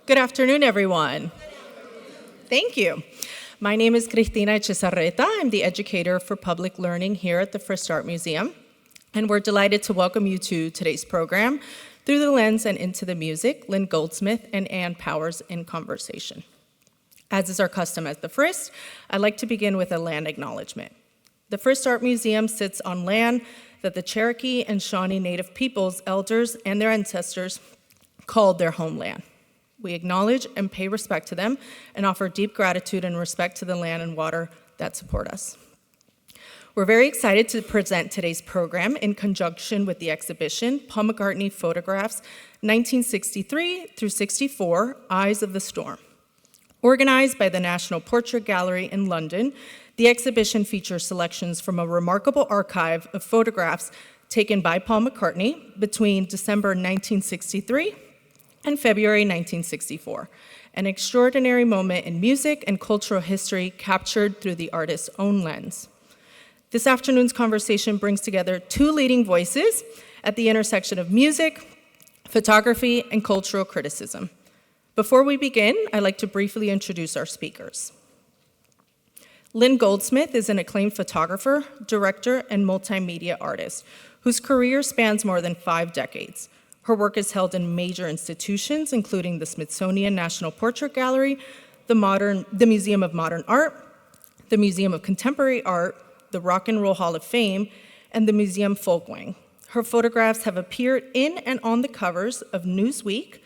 Good afternoon, everyone. Thank you. My name is Cristina Echezarreta. I'm the educator for public learning here at the Frist Art Museum, and we're delighted to welcome you to today's program, Through the Lens and Into the Music, Lynn Goldsmith and NPR in Conversation. As is our custom at the Frist, I'd like to begin with a land acknowledgement. The Frist Art Museum sits on land that the Cherokee and Shawnee Native peoples, elders, and their ancestors called their homeland. We acknowledge and pay respect to them and offer deep gratitude and respect to the land and water that support us. We're very excited to present today's program in conjunction with the exhibition, Paul McCartney Photographs 1963 through 64, Eyes of the Storm. Organized by the National Portrait Gallery in London, the exhibition features selections from a remarkable archive of photographs taken by Paul McCartney between December 1963 and February 1964, an extraordinary moment in music and cultural history captured through the artist's own lens. This afternoon's conversation brings together two leading voices at the intersection of music, photography, and cultural criticism. Before we begin, I'd like to briefly introduce our speakers. Lynn Goldsmith is an acclaimed photographer, director, and multimedia artist whose career spans more than 5 decades. Her work is held in major institutions, including the Smithsonian National Portrait Gallery, the Museum of Modern Art, the Museum of Contemporary Art, the Rock and Roll Hall of Fame, and the Museum Folk Wing. Her photographs have appeared in and on the covers of Newsweek,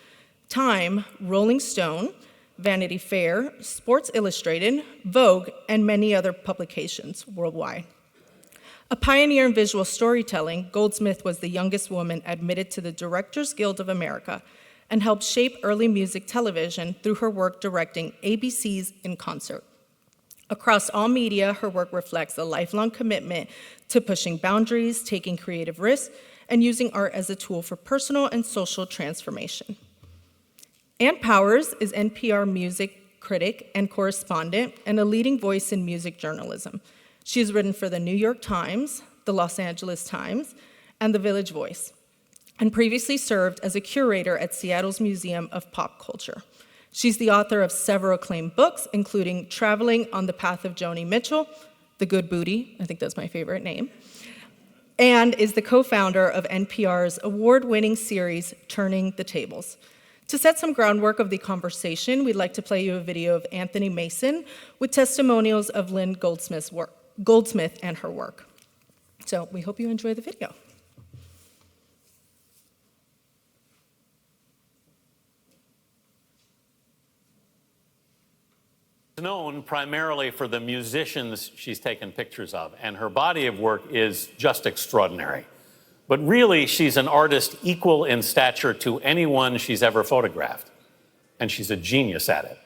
Time, Rolling Stone, Vanity Fair, Sports Illustrated, Vogue, and many other publications worldwide. A pioneer in visual storytelling, Goldsmith was the youngest woman admitted to the Directors Guild of America and helped shape early music television through her work directing ABC's In Concert. Across all media, her work reflects a lifelong commitment to pushing boundaries, taking creative risks, and using art as a tool for personal and social transformation. Ann Powers is NPR music critic and correspondent and a leading voice in music journalism. She has written for the New York Times, the Los Angeles Times, and the Village Voice, and previously served as a curator at Seattle's Museum of Pop Culture. She's the author of several acclaimed books, including Traveling on the Path of Joni Mitchell, The Good Booty, I think that's my favorite name, and is the co-founder of NPR's award-winning series, Turning the Tables. To set some groundwork of the conversation, we'd like to play you a video of Anthony Mason with testimonials of Lynn Goldsmith and her work. So we hope you enjoy the video. Known primarily for the musicians she's taken pictures of, and her body of work is just extraordinary. But really, she's an artist equal in stature to anyone she's ever photographed, and she's a genius at it.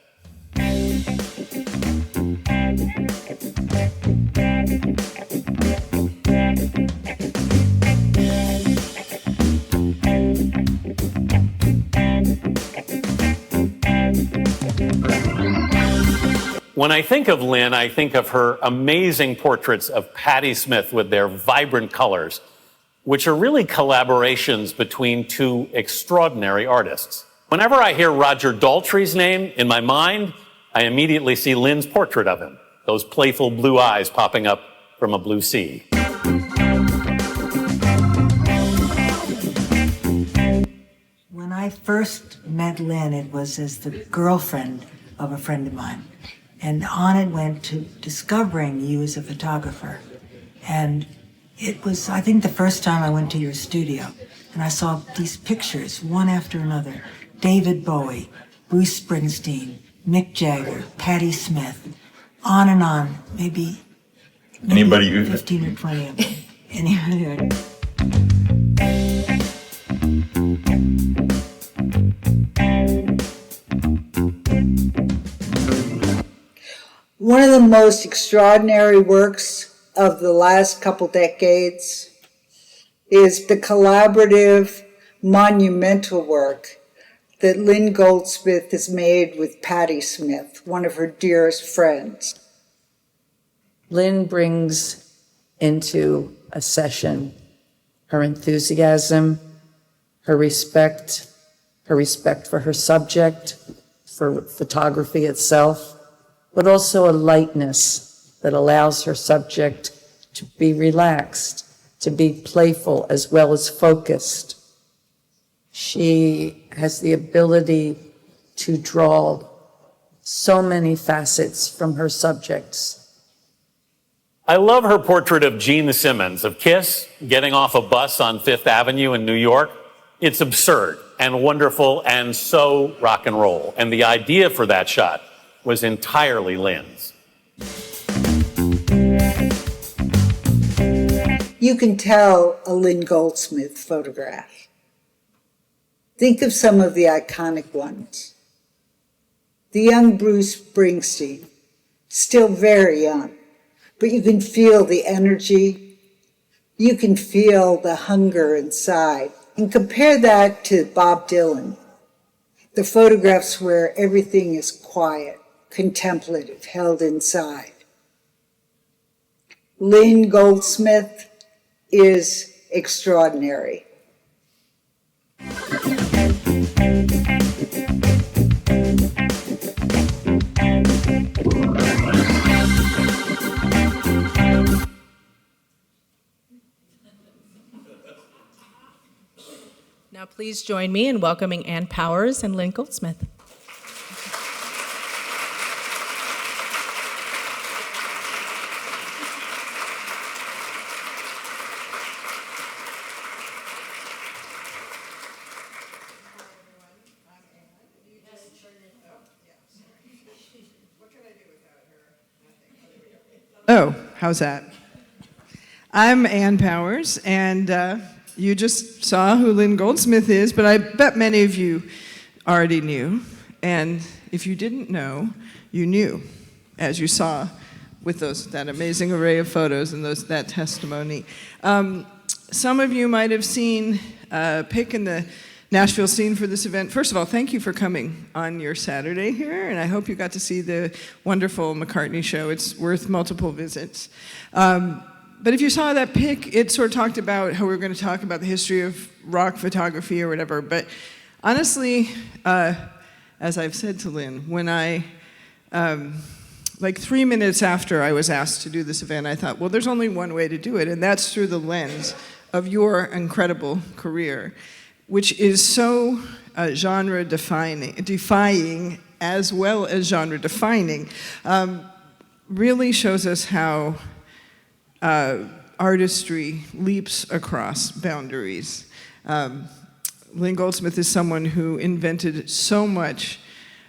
When I think of Lynn, I think of her amazing portraits of Patti Smith with their vibrant colors, which are really collaborations between two extraordinary artists. Whenever I hear Roger Daltrey's name in my mind, I immediately see Lynn's portrait of him, those playful blue eyes popping up from a blue sea. When I first met Lynn, it was as the girlfriend of a friend of mine. And on it went to discovering you as a photographer. And it was, I think, the first time I went to your studio. And I saw these pictures, one after another. David Bowie, Bruce Springsteen, Mick Jagger, Patti Smith, on and on. Maybe anybody who 15 or 20 of them. Anybody. One of the most extraordinary works of the last couple decades is the collaborative, monumental work that Lynn Goldsmith has made with Patti Smith, one of her dearest friends. Lynn brings into a session her enthusiasm, her respect for her subject, for photography itself, but also a lightness that allows her subject to be relaxed, to be playful as well as focused. She has the ability to draw so many facets from her subjects. I love her portrait of Gene Simmons of Kiss getting off a bus on Fifth Avenue in New York. It's absurd and wonderful and so rock and roll. And the idea for that shot was entirely Lynn's. You can tell a Lynn Goldsmith photograph. Think of some of the iconic ones. The young Bruce Springsteen, still very young, but you can feel the energy. You can feel the hunger inside. And compare that to Bob Dylan, the photographs where everything is quiet, contemplative, held inside. Lynn Goldsmith is extraordinary. Now please join me in welcoming Ann Powers and Lynn Goldsmith. Oh, how's that? I'm Ann Powers, and you just saw who Lynn Goldsmith is, but I bet many of you already knew. And if you didn't know, you knew, as you saw with that amazing array of photos and that testimony. Some of you might have seen a pic in the Nashville scene for this event. First of all, thank you for coming on your Saturday here, and I hope you got to see the wonderful McCartney show. It's worth multiple visits. But if you saw that pic, it sort of talked about how we were going to talk about the history of rock photography or whatever. But honestly, as I've said to Lynn, when like 3 minutes after I was asked to do this event, I thought, well, there's only one way to do it, and that's through the lens of your incredible career, which is so genre-defying as well as genre-defining, really shows us how artistry leaps across boundaries. Lynn Goldsmith is someone who invented so much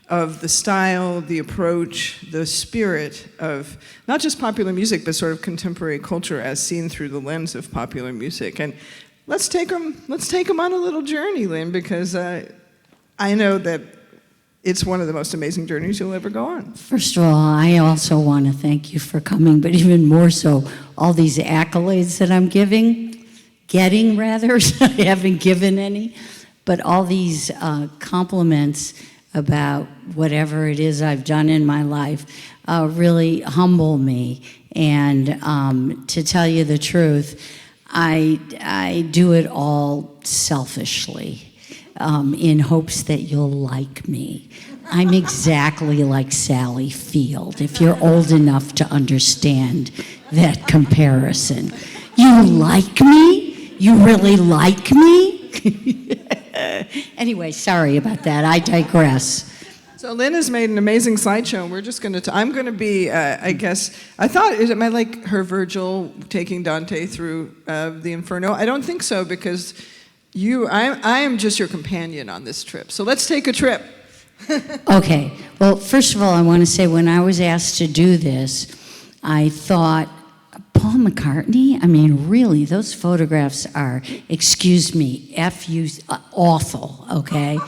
of the style, the approach, the spirit of not just popular music, but sort of contemporary culture as seen through the lens of popular music. And let's take them on a little journey, Lynn, because I know that it's one of the most amazing journeys you'll ever go on. First of all, I also want to thank you for coming, but even more so, all these accolades that I'm getting rather, I haven't given any, but all these compliments about whatever it is I've done in my life really humble me. And to tell you the truth, I do it all selfishly. In hopes that you'll like me. I'm exactly like Sally Field, if you're old enough to understand that comparison. You like me? You really like me? Anyway, sorry about that. I digress. So Lynn has made an amazing slideshow, and we're just going to, I'm going to be, I guess, I thought, is it my, like her Virgil taking Dante through the Inferno? I don't think so, because I am just your companion on this trip. So let's take a trip. Okay. Well, first of all, I want to say when I was asked to do this, I thought, Paul McCartney? I mean, really, those photographs are, excuse me, awful, okay?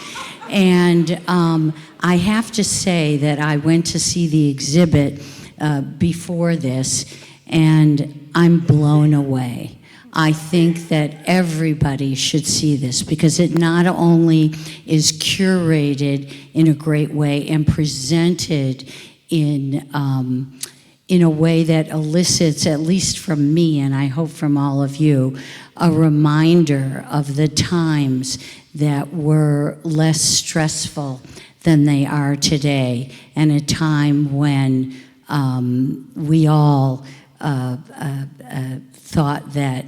And I have to say that I went to see the exhibit before this, and I'm blown away. I think that everybody should see this because it not only is curated in a great way and presented in a way that elicits, at least from me, and I hope from all of you, a reminder of the times that were less stressful than they are today, and a time when we all thought that,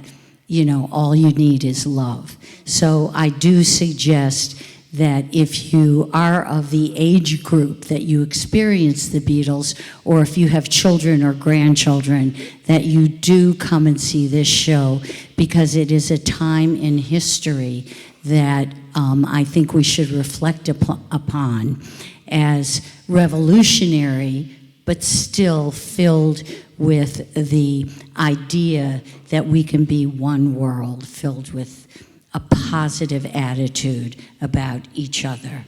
all you need is love. So I do suggest that if you are of the age group that you experience the Beatles, or if you have children or grandchildren, that you do come and see this show, because it is a time in history that I think we should reflect upon as revolutionary, but still filled with the idea that we can be one world, filled with a positive attitude about each other.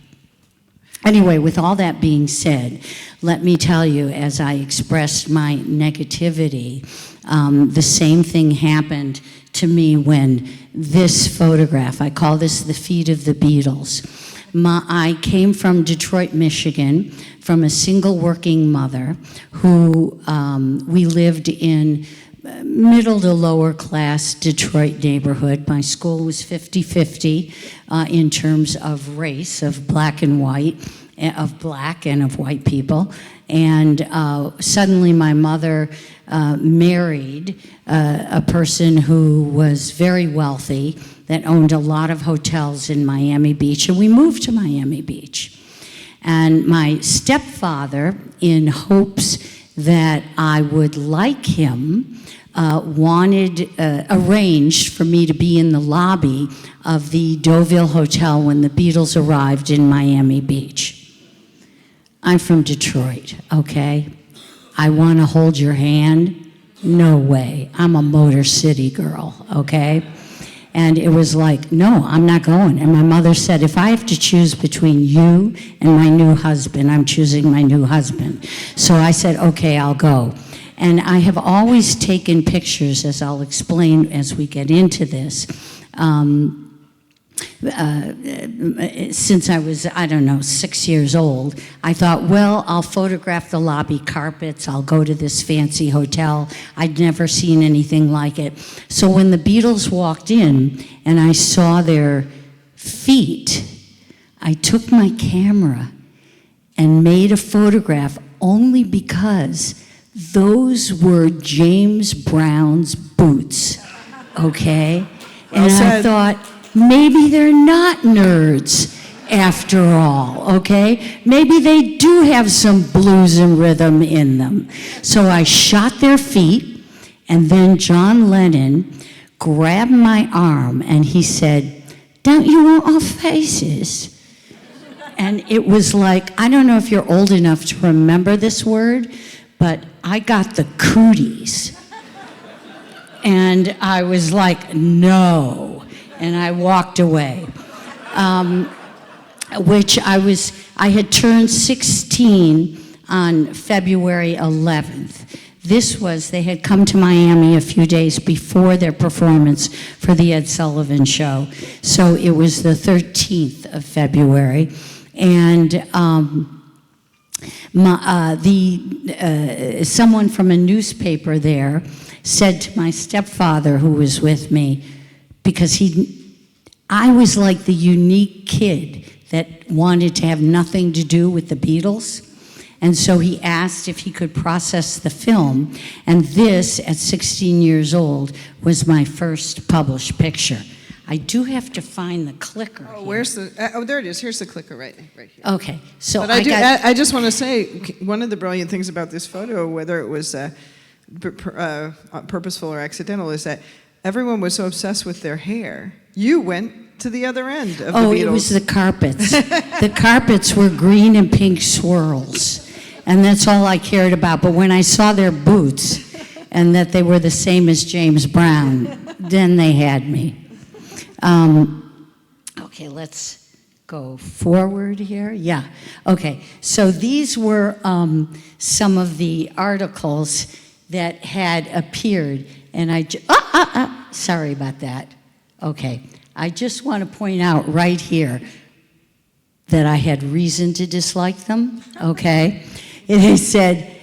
Anyway, with all that being said, let me tell you, as I expressed my negativity, the same thing happened to me when this photograph, I call this the feet of the Beatles. I came from Detroit, Michigan, from a single working mother who we lived in middle to lower class Detroit neighborhood. My school was 50-50 in terms of race, of black and white, of black and of white people. And suddenly my mother married a person who was very wealthy, that owned a lot of hotels in Miami Beach, and we moved to Miami Beach. And my stepfather, in hopes that I would like him, arranged for me to be in the lobby of the Deauville Hotel when the Beatles arrived in Miami Beach. I'm from Detroit, okay? I want to hold your hand? No way. I'm a Motor City girl, okay? And it was like, no, I'm not going. And my mother said, if I have to choose between you and my new husband, I'm choosing my new husband. So I said, okay, I'll go. And I have always taken pictures, as I'll explain as we get into this, since I was, 6 years old. I thought, well, I'll photograph the lobby carpets, I'll go to this fancy hotel. I'd never seen anything like it. So when the Beatles walked in and I saw their feet, I took my camera and made a photograph, only because those were James Brown's boots, okay? And I thought, maybe they're not nerds after all, okay? Maybe they do have some blues and rhythm in them. So I shot their feet, and then John Lennon grabbed my arm and he said, don't you want our faces? And it was like, I don't know if you're old enough to remember this word, but I got the cooties. And I was like, no. And I walked away. I had turned 16 on February 11th. They had come to Miami a few days before their performance for the Ed Sullivan Show. So it was the 13th of February. And someone from a newspaper there said to my stepfather, who was with me, because I was like the unique kid that wanted to have nothing to do with the Beatles. And so he asked if he could process the film. And this, at 16 years old, was my first published picture. I do have to find the clicker. Oh, where's the? There it is. Here's the clicker right here. Okay, so but I just want to say, one of the brilliant things about this photo, whether it was purposeful or accidental, is that everyone was so obsessed with their hair. You went to the other end of the Beatles. It was the carpets. The carpets were green and pink swirls, and that's all I cared about. But when I saw their boots and that they were the same as James Brown, then they had me. Okay, let's go forward here. Yeah, okay. So these were some of the articles that had appeared, and sorry about that. Okay, I just want to point out right here that I had reason to dislike them, okay? And they said,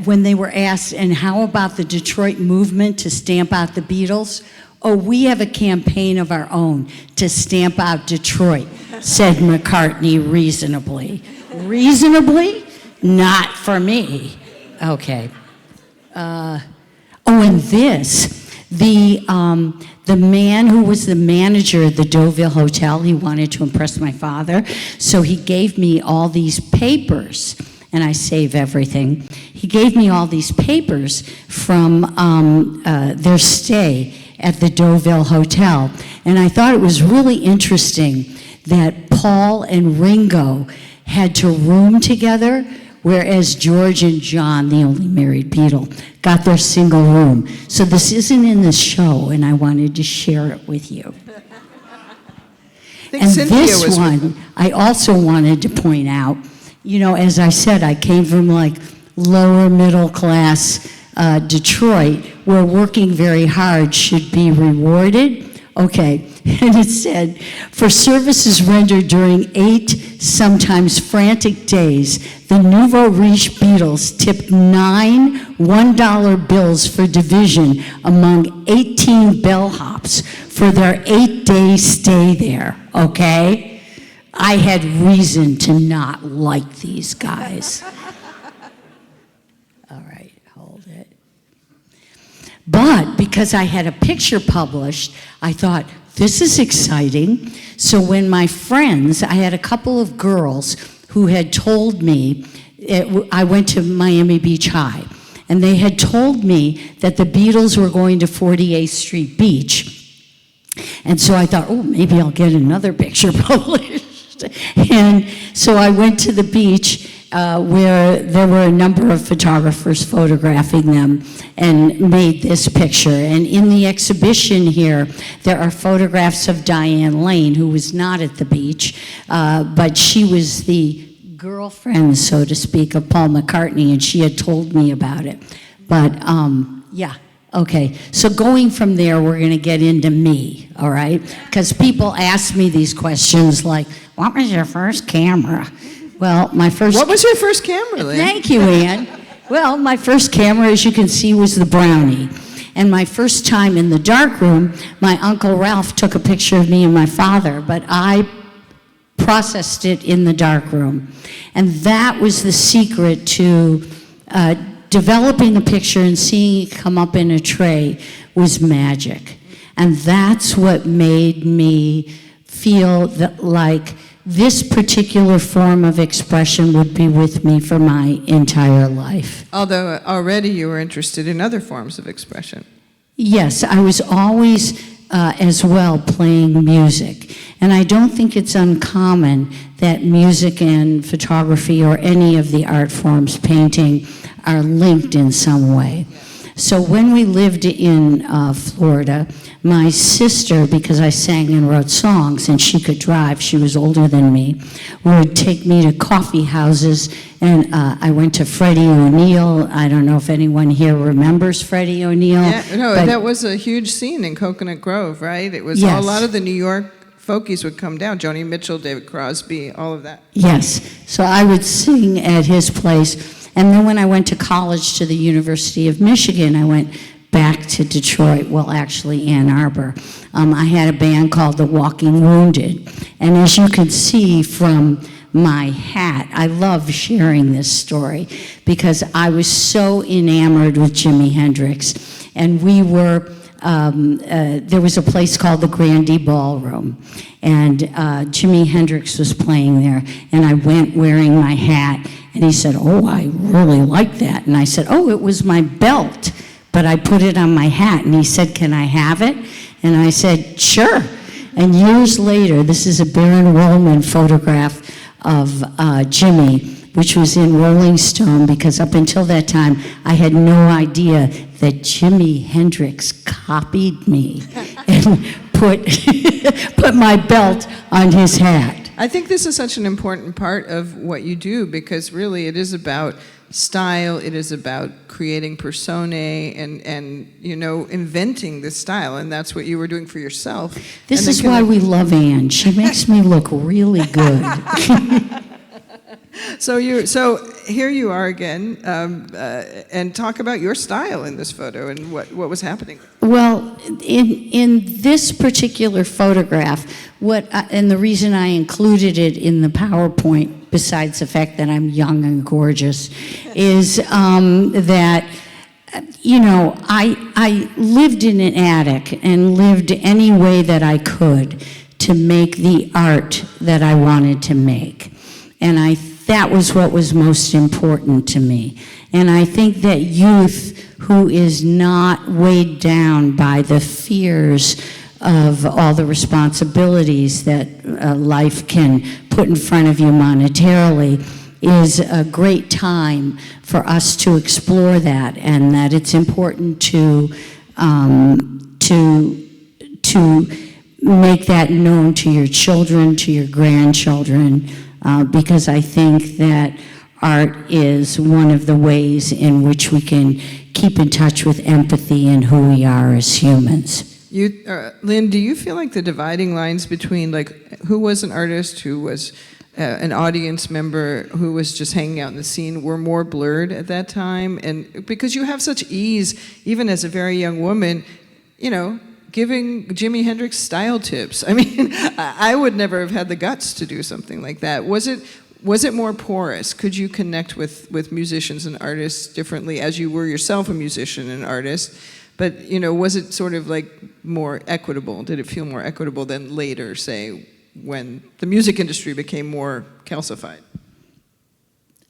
when they were asked, and how about the Detroit movement to stamp out the Beatles? Oh, we have a campaign of our own to stamp out Detroit. said McCartney reasonably. Reasonably? Not for me. Okay. Oh, and this, the man who was the manager of the Deauville Hotel, he wanted to impress my father, so he gave me all these papers, and I save everything. He gave me all these papers from their stay at the Deauville Hotel, and I thought it was really interesting that Paul and Ringo had to room together, whereas George and John, the only married Beatle, got their single room. So this isn't in the show, and I wanted to share it with you. And this one, I also wanted to point out, you know, as I said, I came from like lower middle class Detroit, where working very hard should be rewarded. Okay, and it said, for services rendered during 8 sometimes frantic days, the nouveau riche Beatles tipped 9 $1 bills for division among 18 bellhops for their 8-day stay there, okay? I had reason to not like these guys. All right, hold it. But because I had a picture published, I thought, this is exciting. So when my friends, I had a couple of girls who had told me, I went to Miami Beach High, and they had told me that the Beatles were going to 48th Street Beach. And so I thought, oh, maybe I'll get another picture published. And so I went to the beach where there were a number of photographers photographing them and made this picture. And in the exhibition here, there are photographs of Diane Lane, who was not at the beach, but she was the girlfriend, so to speak, of Paul McCartney, and she had told me about it. But yeah, okay. So going from there, we're going to get into me, all right? Because people ask me these questions like, what was your first camera? Well, my first... What was your first camera, Lynn? Thank you, Ann. Well, my first camera, as you can see, was the Brownie. And my first time in the darkroom, my Uncle Ralph took a picture of me and my father, but I processed it in the darkroom. And that was the secret to developing a picture and seeing it come up in a tray was magic. And that's what made me feel that, like, this particular form of expression would be with me for my entire life. Although already you were interested in other forms of expression. Yes, I was always as well playing music. And I don't think it's uncommon that music and photography or any of the art forms, painting, are linked in some way. So when we lived in Florida, my sister, because I sang and wrote songs and she could drive, she was older than me, would take me to coffee houses, and I went to Freddie O'Neill. I don't know if anyone here remembers Freddie O'Neill. Yeah, no, that was a huge scene in Coconut Grove, right? It was Yes. A lot of the New York folkies would come down, Joni Mitchell, David Crosby, all of that. Yes, so I would sing at his place. And then when I went to college to the University of Michigan, I went back to Detroit, well, actually Ann Arbor. I had a band called The Walking Wounded. And as you can see from my hat, I love sharing this story because I was so enamored with Jimi Hendrix. And we were, there was a place called the Grandee Ballroom. And Jimi Hendrix was playing there. And I went wearing my hat. And he said, oh, I really like that. And I said, oh, it was my belt, but I put it on my hat. And he said, can I have it? And I said, sure. And years later, this is a Baron Wolman photograph of Jimmy, which was in Rolling Stone, because up until that time, I had no idea that Jimi Hendrix copied me and put my belt on his hat. I think this is such an important part of what you do because really it is about style, it is about creating personae and you know, inventing this style, and that's what you were doing for yourself. This is why we love Ann. She makes me look really good. So here you are again, and talk about your style in this photo and what was happening. Well, in this particular photograph, and the reason I included it in the PowerPoint, besides the fact that I'm young and gorgeous, is that, you know, I lived in an attic and lived any way that I could to make the art that I wanted to make. And that was what was most important to me. And I think that youth who is not weighed down by the fears of all the responsibilities that life can put in front of you monetarily is a great time for us to explore that, and that it's important to make that known to your children, to your grandchildren, because I think that art is one of the ways in which we can keep in touch with empathy and who we are as humans. Lynn, do you feel like the dividing lines between like who was an artist, who was an audience member, who was just hanging out in the scene were more blurred at that time? And because you have such ease, even as a very young woman, you know, giving Jimi Hendrix style tips. I mean, I would never have had the guts to do something like that. Was it more porous? Could you connect with musicians and artists differently as you were yourself a musician and artist? But, you know, was it sort of like more equitable? Did it feel more equitable than later, say, when the music industry became more calcified?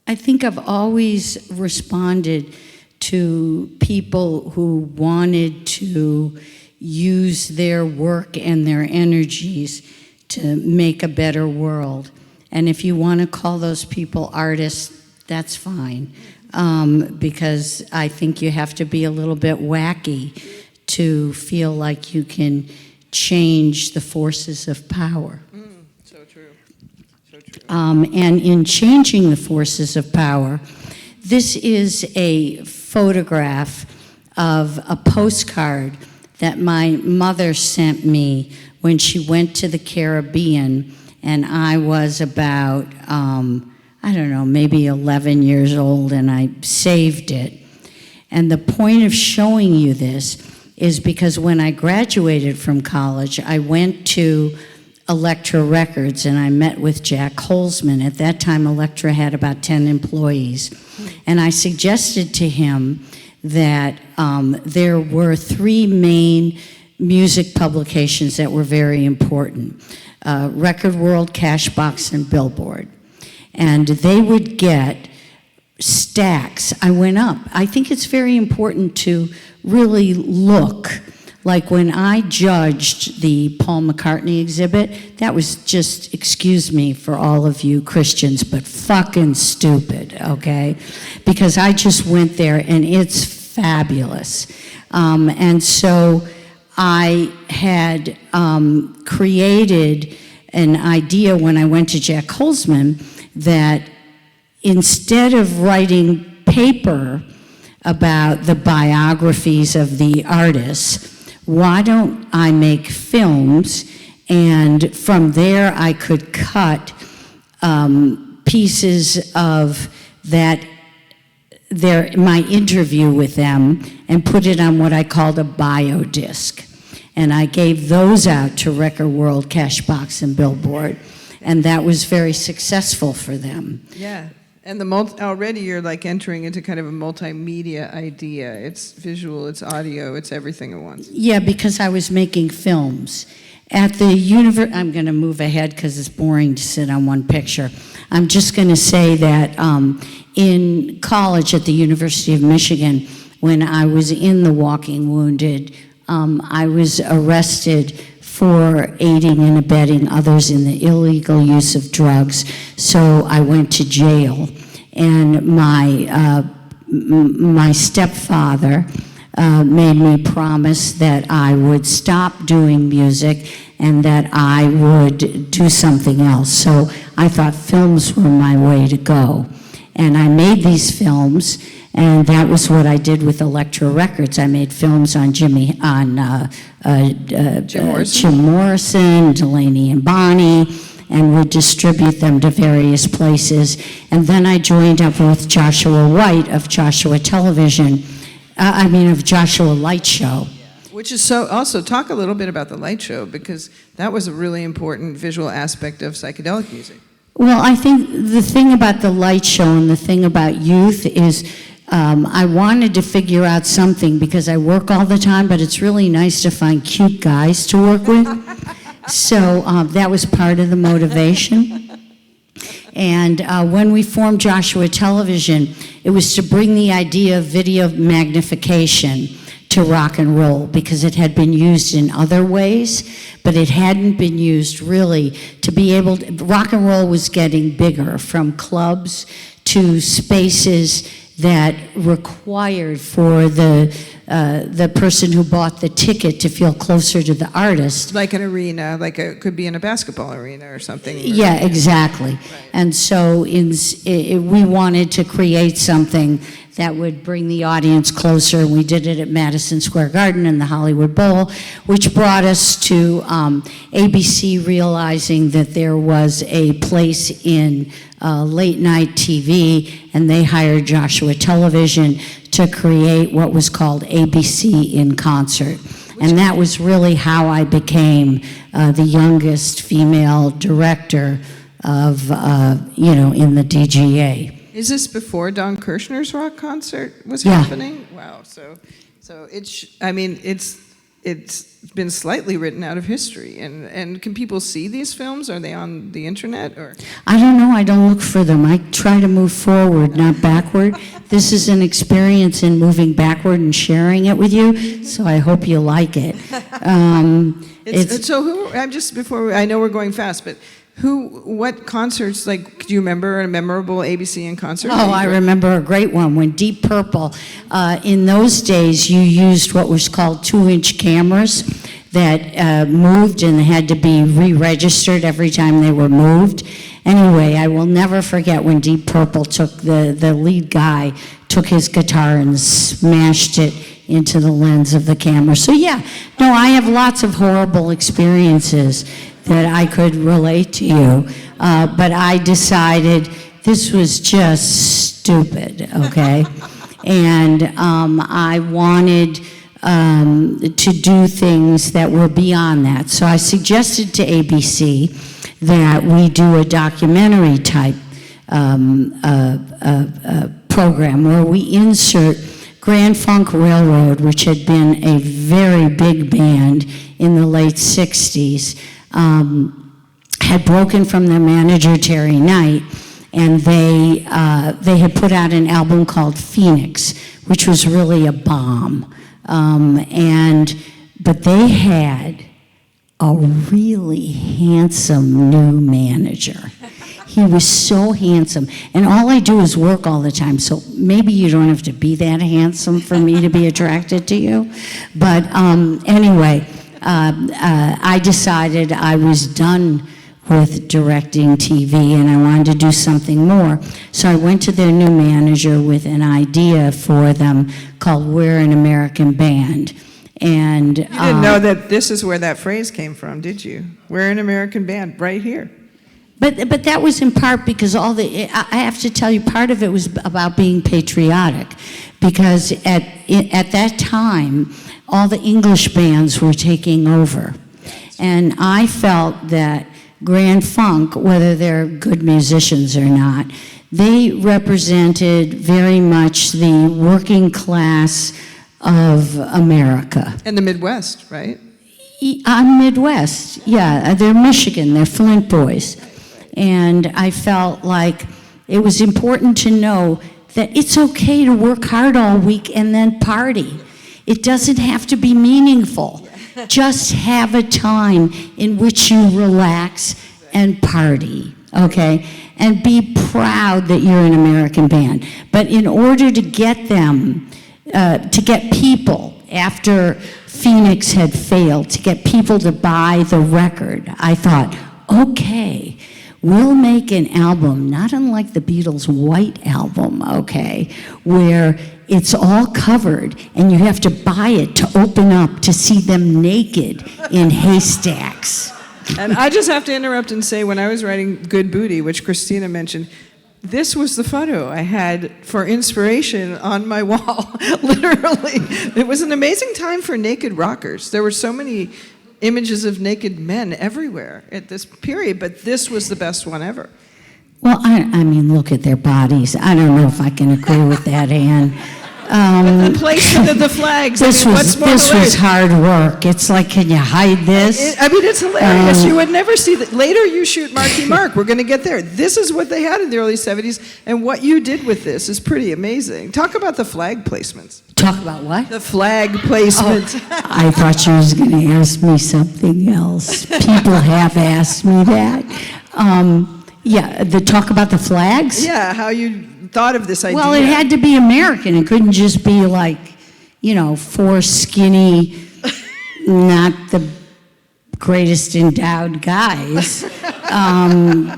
I think I've always responded to people who wanted to use their work and their energies to make a better world. And if you want to call those people artists, that's fine. Because I think you have to be a little bit wacky to feel like you can change the forces of power. So true. So true. And in changing the forces of power, this is a photograph of a postcard that my mother sent me when she went to the Caribbean, and I was about, I don't know, maybe 11 years old, and I saved it. And the point of showing you this is because when I graduated from college, I went to Elektra Records and I met with Jack Holzman. At that time, Elektra had about 10 employees. And I suggested to him that there were three main music publications that were very important: Record World, Cashbox, and Billboard. And they would get stacks. I went up. I think it's very important to really look. Like when I judged the Paul McCartney exhibit, that was just, excuse me for all of you Christians, but fucking stupid, okay? Because I just went there and it's fabulous. And so I had created an idea when I went to Jack Holzman that instead of writing paper about the biographies of the artists, why don't I make films, and from there I could cut pieces of my interview with them and put it on what I called a bio disc. And I gave those out to Record World, Cashbox, and Billboard, and that was very successful for them. Yeah. And already you're like entering into kind of a multimedia idea. It's visual, it's audio, it's everything at once. Yeah, because I was making films. At the I'm going to move ahead because it's boring to sit on one picture. I'm just going to say that in college at the University of Michigan, when I was in the Walking Wounded, I was arrested for aiding and abetting others in the illegal use of drugs. So I went to jail, and my stepfather made me promise that I would stop doing music and that I would do something else. So I thought films were my way to go. And I made these films, and that was what I did with Elektra Records. I made films on Jim Morrison, Delaney and Bonnie, and would distribute them to various places. And then I joined up with Joshua White of Joshua Television, of Joshua Light Show. Which is so, also talk a little bit about the light show, because that was a really important visual aspect of psychedelic music. Well, I think the thing about the light show and the thing about youth is I wanted to figure out something, because I work all the time, but it's really nice to find cute guys to work with. So that was part of the motivation. And when we formed Joshua Television, it was to bring the idea of video magnification to rock and roll, because it had been used in other ways, but it hadn't been used really to be able to, rock and roll was getting bigger, from clubs to spaces that required for the person who bought the ticket to feel closer to the artist. Like an arena, it could be in a basketball arena or something. Yeah, exactly. Right. And so we wanted to create something that would bring the audience closer. We did it at Madison Square Garden and the Hollywood Bowl, which brought us to ABC realizing that there was a place in late night TV, and they hired Joshua Television to create what was called ABC in Concert. And that was really how I became the youngest female director of, in the DGA. Is this before Don Kirshner's rock concert was Yeah. happening? Wow. So it's been slightly written out of history. And can people see these films? Are they on the internet or? I don't know. I don't look for them. I try to move forward, not backward. This is an experience in moving backward and sharing it with you, so I hope you like it. I know we're going fast, but what concerts, do you remember a memorable ABC in concert? Oh, I remember a great one when Deep Purple, in those days you used what was called 2-inch cameras that moved and had to be re-registered every time they were moved. Anyway, I will never forget when Deep Purple the lead guy took his guitar and smashed it into the lens of the camera. So yeah, no, I have lots of horrible experiences that I could relate to you, but I decided this was just stupid, okay? And I wanted to do things that were beyond that. So I suggested to ABC that we do a documentary type program where we insert Grand Funk Railroad, which had been a very big band in the late 60s, had broken from their manager, Terry Knight, and they had put out an album called Phoenix, which was really a bomb. But they had a really handsome new manager. He was so handsome. And all I do is work all the time, so maybe you don't have to be that handsome for me to be attracted to you. But anyway, I decided I was done with directing TV and I wanted to do something more. So I went to their new manager with an idea for them called We're an American Band. And you didn't know that this is where that phrase came from, did you? We're an American band, right here. But that was in part because I have to tell you, part of it was about being patriotic, because at that time, all the English bands were taking over. And I felt that Grand Funk, whether they're good musicians or not, they represented very much the working class of America. And the Midwest, right? I'm Midwest, yeah. They're Michigan, they're Flint boys. And I felt like it was important to know that it's okay to work hard all week and then party. It doesn't have to be meaningful. Just have a time in which you relax and party, okay? And be proud that you're an American band. But in order to get them, to get people, after Phoenix had failed, to get people to buy the record, I thought, okay, we'll make an album, not unlike the Beatles' White Album, okay, where it's all covered and you have to buy it to open up to see them naked in haystacks. And I just have to interrupt and say, when I was writing Good Booty, which Christina mentioned, this was the photo I had for inspiration on my wall, literally. It was an amazing time for naked rockers. There were so many images of naked men everywhere at this period, but this was the best one ever. Well, I mean, look at their bodies. I don't know if I can agree with that, Anne. But the placement of the flags, This was hard work. It's like, can you hide this? It's hilarious. You would never see that. Later you shoot Marky Mark. We're going to get there. This is what they had in the early 70s, and what you did with this is pretty amazing. Talk about the flag placements. Talk about what? The flag placement. I thought you was going to ask me something else. People have asked me that. Talk about the flags? Yeah, how you thought of this idea. Well, it had to be American. It couldn't just be like, four skinny, not the greatest endowed guys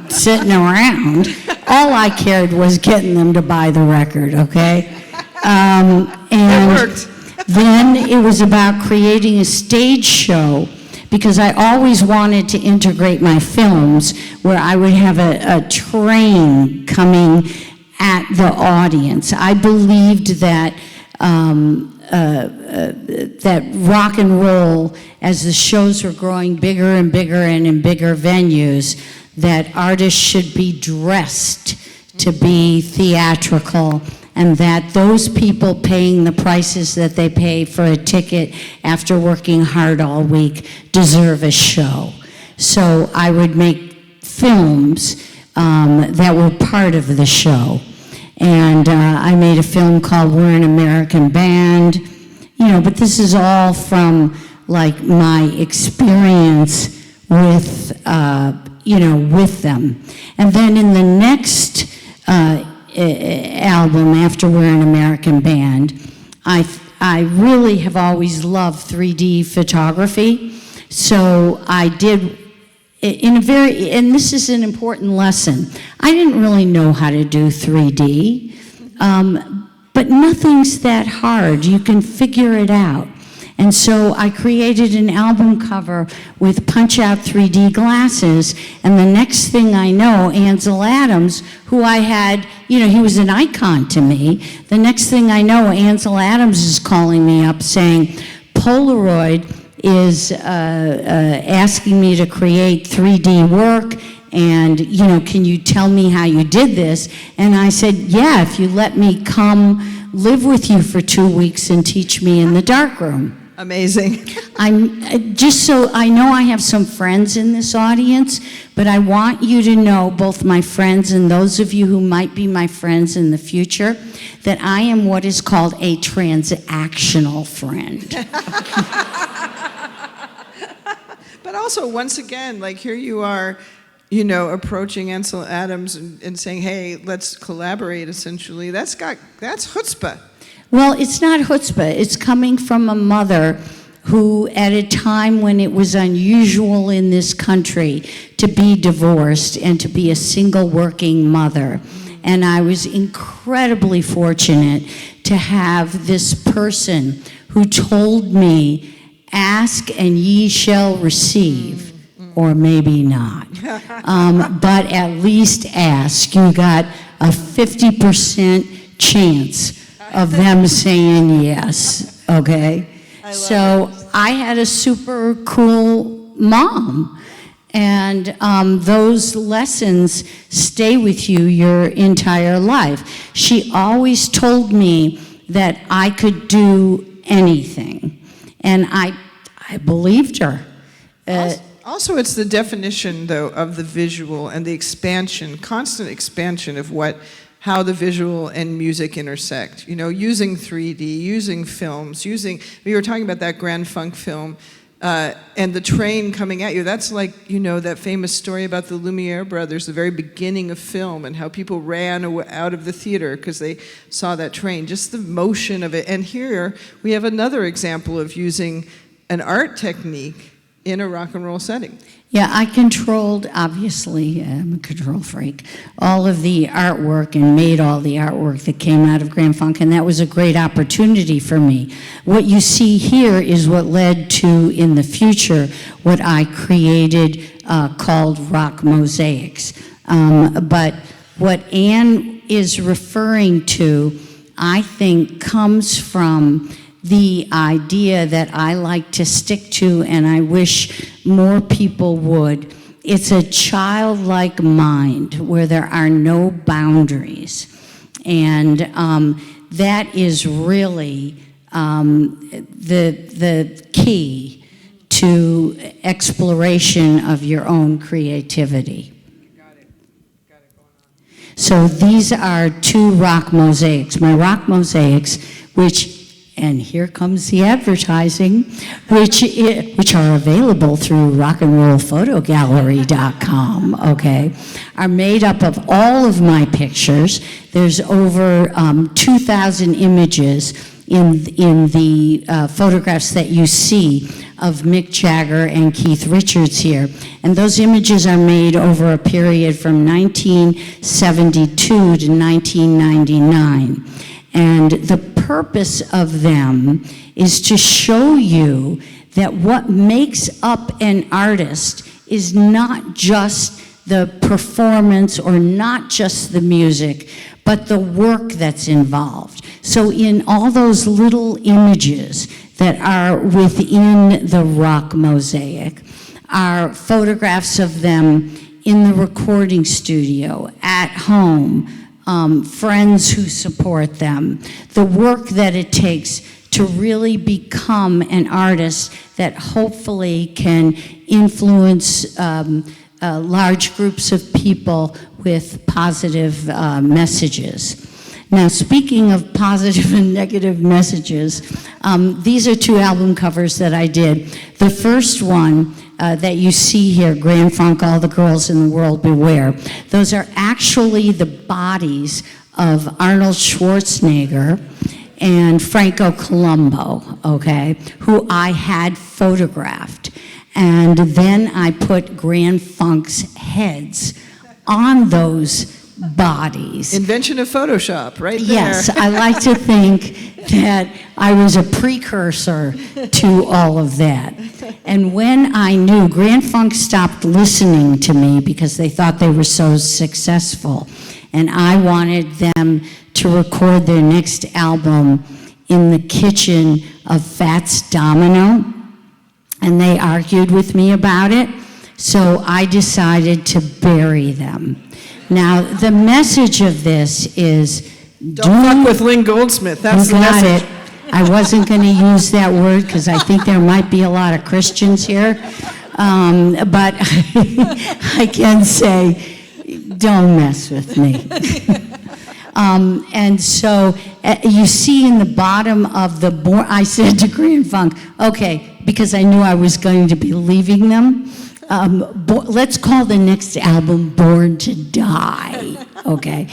sitting around. All I cared was getting them to buy the record, okay? And it worked. Then it was about creating a stage show, because I always wanted to integrate my films where I would have a train coming at the audience. I believed that that rock and roll, as the shows were growing bigger and bigger and in bigger venues, that artists should be dressed to be theatrical, and that those people paying the prices that they pay for a ticket after working hard all week deserve a show. So I would make films that were part of the show. And I made a film called We're an American Band, but this is all from like my experience with, with them. And then in the next album, after We're an American Band, I really have always loved 3D photography. So I did, and this is an important lesson, I didn't really know how to do 3D, but nothing's that hard. You can figure it out. And so I created an album cover with punch-out 3D glasses, and the next thing I know, Ansel Adams, who I had, he was an icon to me. The next thing I know, Ansel Adams is calling me up saying, Polaroid is asking me to create 3D work, and, can you tell me how you did this? And I said, yeah, if you let me come live with you for 2 weeks and teach me in the darkroom. Amazing. I'm just so I know I have some friends in this audience, but I want you to know, both my friends and those of you who might be my friends in the future, that I am what is called a transactional friend. But also, once again, like here you are, approaching Ansel Adams and saying, hey, let's collaborate, essentially. That's chutzpah. Well, it's not chutzpah. It's coming from a mother who, at a time when it was unusual in this country to be divorced and to be a single working mother. And I was incredibly fortunate to have this person who told me, ask and ye shall receive, or maybe not. But at least ask. You got a 50% chance of them saying yes, okay? So I had a super cool mom, and those lessons stay with you your entire life. She always told me that I could do anything, and I believed her. Also, it's the definition, though, of the visual and the expansion, constant expansion of how the visual and music intersect. Using 3D, using films, we were talking about that Grand Funk film, and the train coming at you. That's like, that famous story about the Lumiere brothers, the very beginning of film, and how people ran out of the theater because they saw that train, just the motion of it. And here we have another example of using an art technique in a rock and roll setting. Yeah, I controlled, obviously, I'm a control freak, all of the artwork and made all the artwork that came out of Grand Funk, and that was a great opportunity for me. What you see here is what led to, in the future, what I created called Rock Mosaics. But what Anne is referring to, I think, comes from the idea that I like to stick to, and I wish more people would. It's a childlike mind where there are no boundaries. And that is really the key to exploration of your own creativity. So these are 2 rock mosaics. My rock mosaics, and here comes the advertising, which are available through rockandrollphotogallery.com, okay, are made up of all of my pictures. There's over 2,000 images in the photographs that you see of Mick Jagger and Keith Richards here. And those images are made over a period from 1972 to 1999. And the purpose of them is to show you that what makes up an artist is not just the performance or not just the music, but the work that's involved. So in all those little images that are within the rock mosaic are photographs of them in the recording studio, at home, friends who support them, the work that it takes to really become an artist that hopefully can influence large groups of people with positive messages. Now, speaking of positive and negative messages, these are 2 album covers that I did. The first one that you see here, Grand Funk, All the Girls in the World Beware, those are actually the bodies of Arnold Schwarzenegger and Franco Columbo, okay, who I had photographed. And then I put Grand Funk's heads on those bodies. Invention of Photoshop, right there. Yes, I like to think that I was a precursor to all of that. And when I knew, Grand Funk stopped listening to me because they thought they were so successful. And I wanted them to record their next album in the kitchen of Fats Domino. And they argued with me about it. So I decided to bury them. Now, the message of this is... Don't fuck with Lynn Goldsmith. That's the message. I wasn't going to use that word because I think there might be a lot of Christians here. But I can say, don't mess with me. And so you see in the bottom of the board, I said to Grand Funk, okay, because I knew I was going to be leaving them, let's call the next album Born to Die, okay?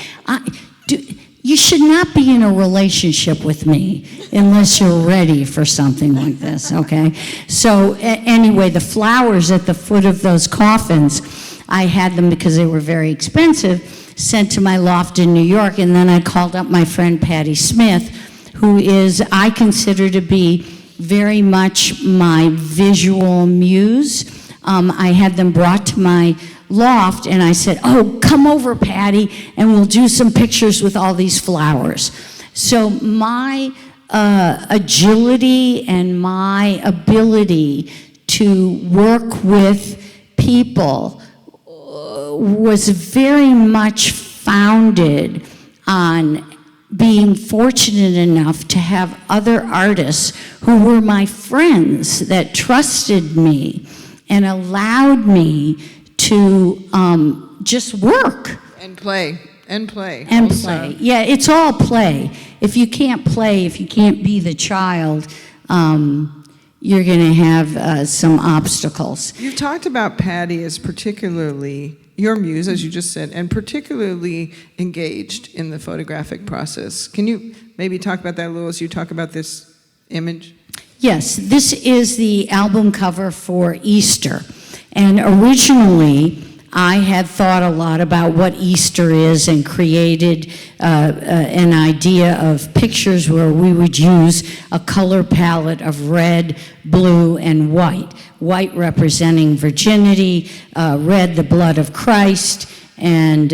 You should not be in a relationship with me unless you're ready for something like this, okay? So anyway, the flowers at the foot of those coffins, I had them because they were very expensive, sent to my loft in New York, and then I called up my friend Patti Smith, who is, I consider to be very much my visual muse. I had them brought to my loft, and I said, oh, come over, Patty, and we'll do some pictures with all these flowers. So my agility and my ability to work with people was very much founded on being fortunate enough to have other artists who were my friends that trusted me and allowed me to just work. And play. And play. And also. play. Yeah, it's all play. If you can't play, if you can't be the child, you're going to have some obstacles. You've talked about Patty as particularly your muse, as you just said, and particularly engaged in the photographic process. Can you maybe talk about that a little as you talk about this image? Yes, this is the album cover for Easter. And originally, I had thought a lot about what Easter is and created an idea of pictures where we would use a color palette of red, blue, and white. White representing virginity, red the blood of Christ, and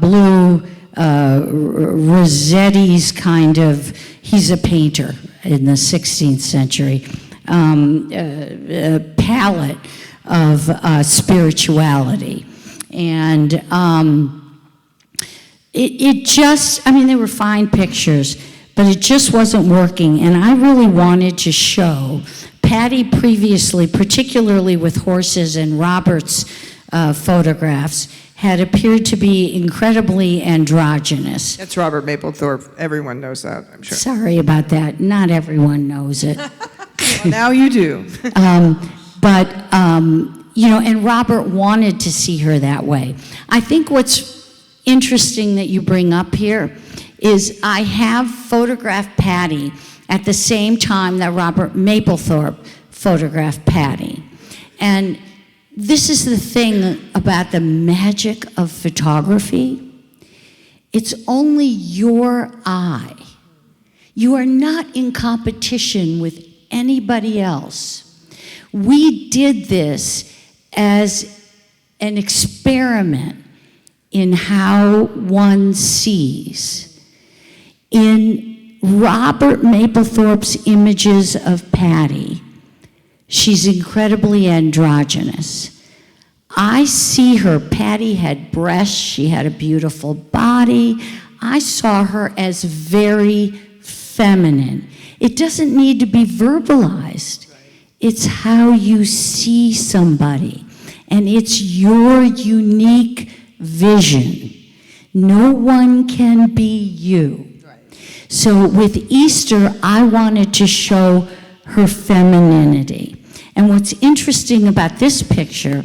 blue Rossetti's kind of, he's a painter in the 16th century, palette of spirituality. And it just, I mean, they were fine pictures, but it just wasn't working. And I really wanted to show Patty previously, particularly with horses and Robert's photographs, had appeared to be incredibly androgynous. That's Robert Mapplethorpe. Everyone knows that, I'm sure. Sorry about that. Not everyone knows it. Well, now you do. You know, and Robert wanted to see her that way. I think what's interesting that you bring up here is I have photographed Patty at the same time that Robert Mapplethorpe photographed Patty. And this is the thing about the magic of photography. It's only your eye. You are not in competition with anybody else. We did this as an experiment in how one sees. In Robert Mapplethorpe's images of Patty, she's incredibly androgynous. I see her, Patty had breasts, she had a beautiful body. I saw her as very feminine. It doesn't need to be verbalized. It's how you see somebody, and it's your unique vision. No one can be you. So with Easter, I wanted to show her femininity. And what's interesting about this picture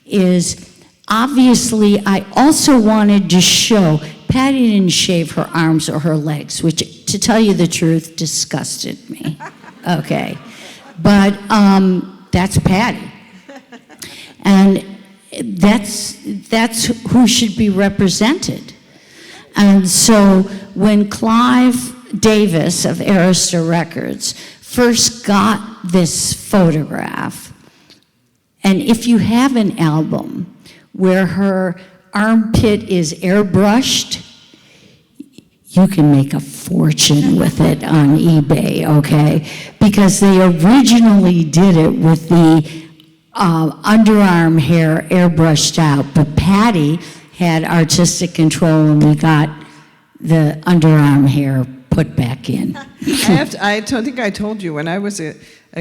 is, obviously, I also wanted to show, Patty didn't shave her arms or her legs, which, to tell you the truth, disgusted me. Okay. But that's Patty. And that's who should be represented. And so when Clive Davis of Arista Records first got this photograph, and if you have an album where her armpit is airbrushed, you can make a fortune with it on eBay, okay? Because they originally did it with the underarm hair airbrushed out, but Patty had artistic control and we got the underarm hair put back in. I think I told you, when I was a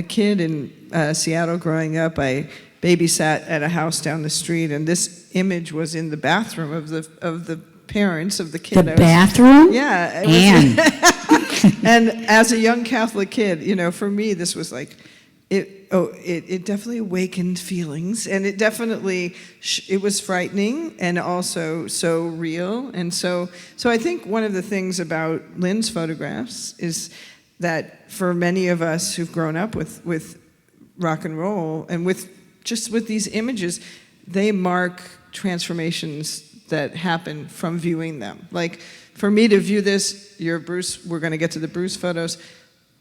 kid in Seattle growing up, I babysat at a house down the street, and this image was in the bathroom of the parents of the kid. The bathroom? Yeah. And and as a young Catholic kid, you know, for me, this was like, it definitely awakened feelings, and it definitely, it was frightening and also so real. And so I think one of the things about Lynn's photographs is that for many of us who've grown up with rock and roll and with these images, they mark transformations that happen from viewing them. Like, for me to view this, we're going to get to the Bruce photos,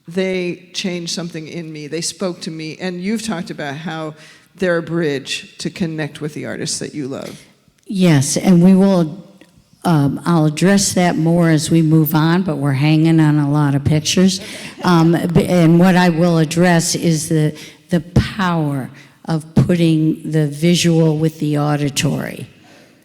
they changed something in me. They spoke to me. And you've talked about how they're a bridge to connect with the artists that you love. yes, and we will, I'll address that more as we move on, but we're hanging on a lot of pictures. And what I will address is the power of putting the visual with the auditory.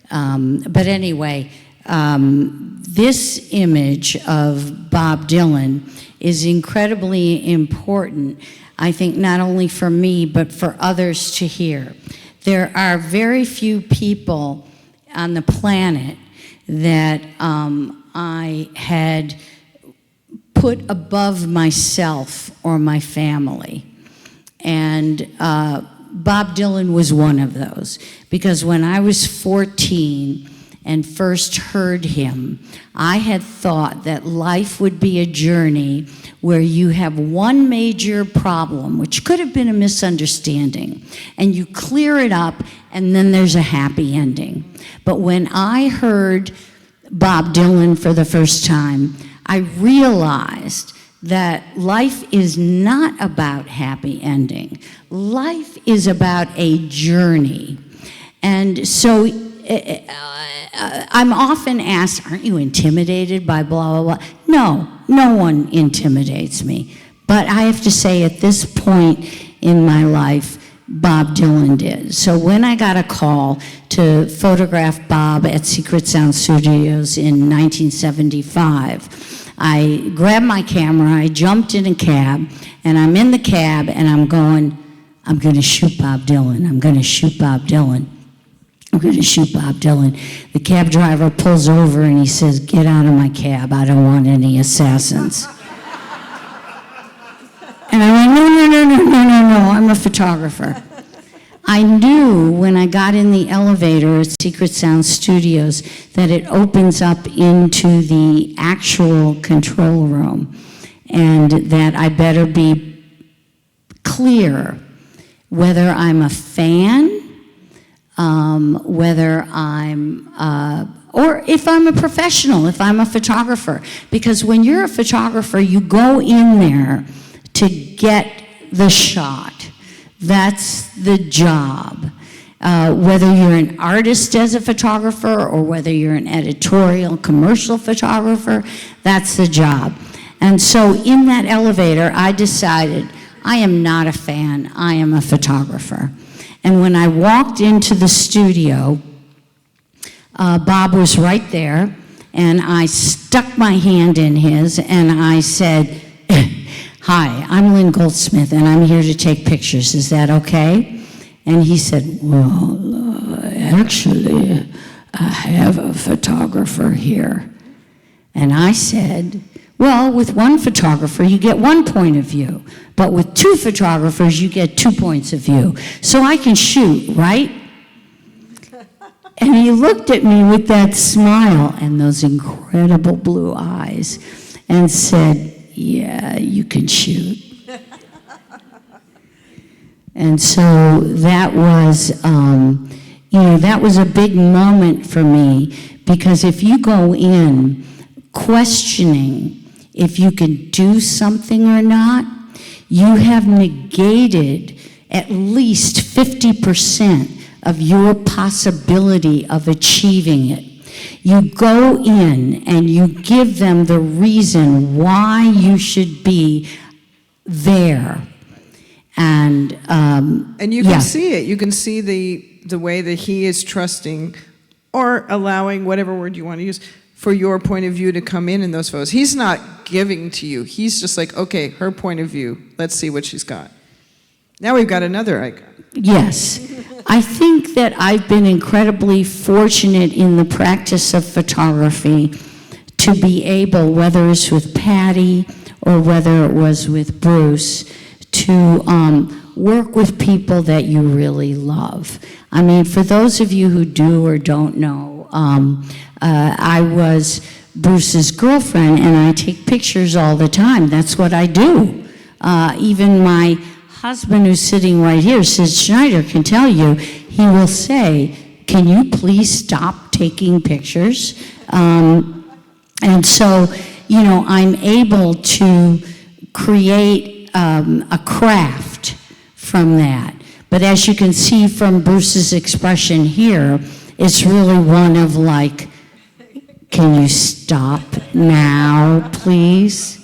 But anyway, this image of Bob Dylan is incredibly important, I think, not only for me, but for others to hear. There are very few people on the planet that I had put above myself or my family. And Bob Dylan was one of those, because when I was 14 and first heard him, I had thought that life would be a journey where you have one major problem, which could have been a misunderstanding, and you clear it up, and then there's a happy ending. But when I heard Bob Dylan for the first time, I realized that life is not about happy ending. Life is about a journey. And so I'm often asked, aren't you intimidated by blah, blah, blah? No, no one intimidates me. But I have to say, at this point in my life, Bob Dylan did. So when I got a call to photograph Bob at Secret Sound Studios in 1975, I grabbed my camera, I jumped in a cab, and I'm in the cab, and I'm going to shoot Bob Dylan. I'm going to shoot Bob Dylan. I'm going to shoot Bob Dylan. The cab driver pulls over, and he says, "Get out of my cab. I don't want any assassins." And I went, no, I'm a photographer. I knew when I got in the elevator at Secret Sound Studios that it opens up into the actual control room, and that I better be clear whether I'm a fan, whether I'm, or if I'm a professional, if I'm a photographer. Because when you're a photographer, you go in there to get the shot. That's the job. Whether you're an artist as a photographer or whether you're an editorial commercial photographer, that's the job. And so in that elevator, I decided I am not a fan, I am a photographer. And when I walked into the studio, Bob was right there, and I stuck my hand in his and I said, "Hi, I'm Lynn Goldsmith, and I'm here to take pictures. Is that okay?" And he said, "Well, actually, I have a photographer here." And I said, "Well, with one photographer, you get one point of view, but with two photographers, you get 2 points of view. So I can shoot, right?" And he looked at me with that smile and those incredible blue eyes and said, "Yeah, you can shoot." And so that was, that was a big moment for me, because if you go in questioning if you can do something or not, you have negated at least 50% of your possibility of achieving it. You go in and you give them the reason why you should be there. And you can see it. You can see the way that he is trusting or allowing, whatever word you want to use, for your point of view to come in those photos. He's not giving to you. He's just like, okay, her point of view. Let's see what she's got. Now we've got another icon. Yes. I think that I've been incredibly fortunate in the practice of photography to be able, whether it's with Patty or whether it was with Bruce, to work with people that you really love. I mean, for those of you who do or don't know, I was Bruce's girlfriend, and I take pictures all the time. That's what I do. Even my husband, who's sitting right here, Sid Schneider, can tell you, he will say, "Can you please stop taking pictures?" And so, I'm able to create a craft from that. But as you can see from Bruce's expression here, it's really one of like, "Can you stop now, please?"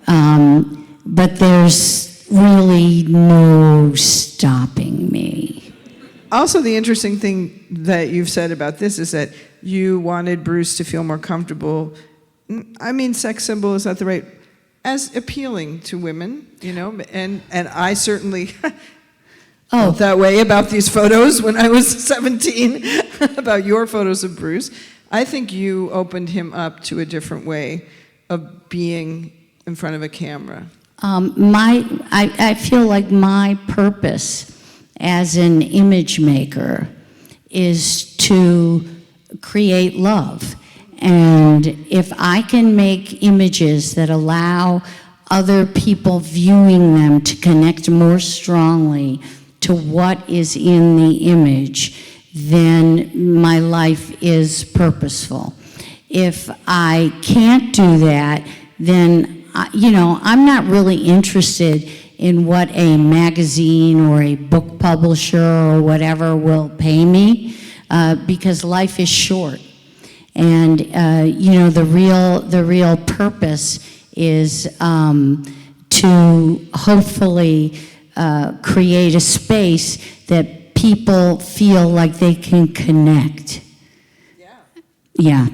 But there's really no stopping me. Also, the interesting thing that you've said about this is that you wanted Bruce to feel more comfortable. I mean, sex symbol is not the right, as appealing to women, and I certainly felt that way about these photos when I was 17, about your photos of Bruce. I think you opened him up to a different way of being in front of a camera. I feel like my purpose as an image maker is to create love. And if I can make images that allow other people viewing them to connect more strongly to what is in the image, then my life is purposeful. If I can't do that, then, I'm not really interested in what a magazine or a book publisher or whatever will pay me, because life is short. And, the real purpose is to hopefully create a space that people feel like they can connect. Yeah.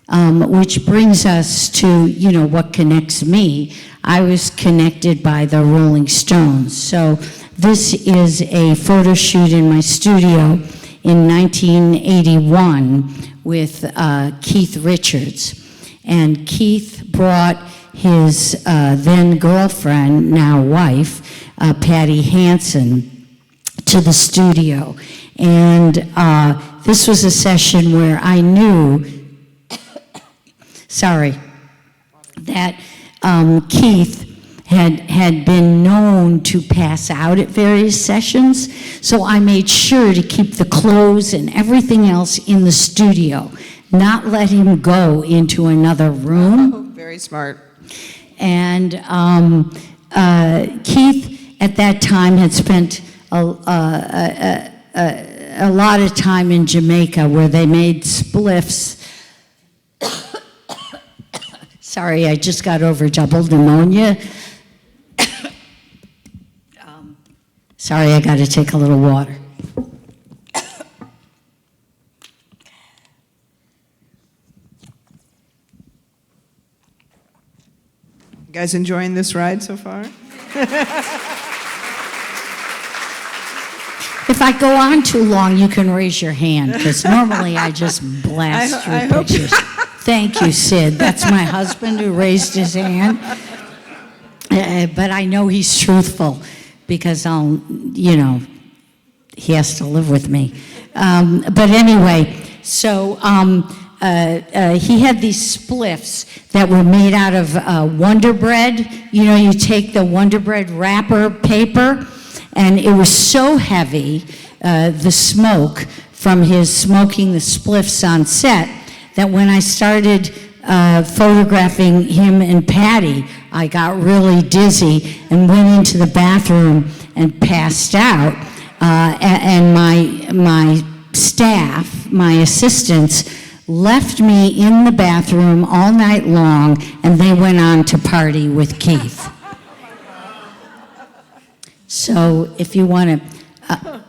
Which brings us to, what connects me. I was connected by the Rolling Stones. So this is a photo shoot in my studio in 1981 with Keith Richards. And Keith brought his then girlfriend, now wife, Patty Hansen, to the studio. And this was a session where I knew, that Keith had been known to pass out at various sessions, so I made sure to keep the clothes and everything else in the studio, not let him go into another room. Oh, very smart. And Keith, at that time, had spent a lot of time in Jamaica where they made spliffs. Sorry, I just got over double pneumonia. Sorry, I got to take a little water. You guys enjoying this ride so far? If I go on too long, you can raise your hand, because normally I just blast through pictures. Thank you, Sid. That's my husband who raised his hand. But I know he's truthful, because he has to live with me. But anyway, so he had these spliffs that were made out of Wonder Bread. You take the Wonder Bread wrapper paper, and it was so heavy, the smoke from his smoking the spliffs on set, that when I started photographing him and Patty, I got really dizzy and went into the bathroom and passed out. And my staff, my assistants, left me in the bathroom all night long, and they went on to party with Keith. So if you want to...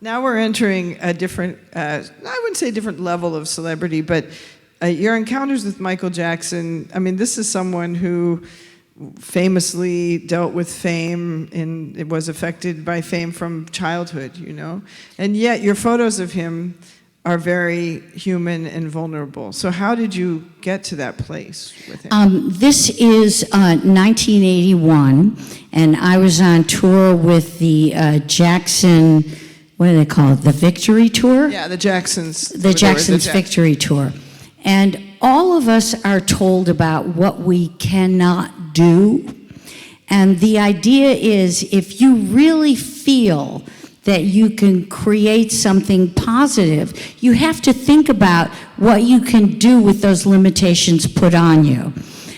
Now we're entering a different, I wouldn't say different level of celebrity, but your encounters with Michael Jackson, this is someone who famously dealt with fame and it was affected by fame from childhood, And yet your photos of him are very human and vulnerable. So how did you get to that place with him? This is 1981, and I was on tour with the Jackson, what do they call it, the Victory Tour? Yeah, the Jacksons. The Jacksons Victory Tour. And all of us are told about what we cannot do. And the idea is, if you really feel that you can create something positive, you have to think about what you can do with those limitations put on you.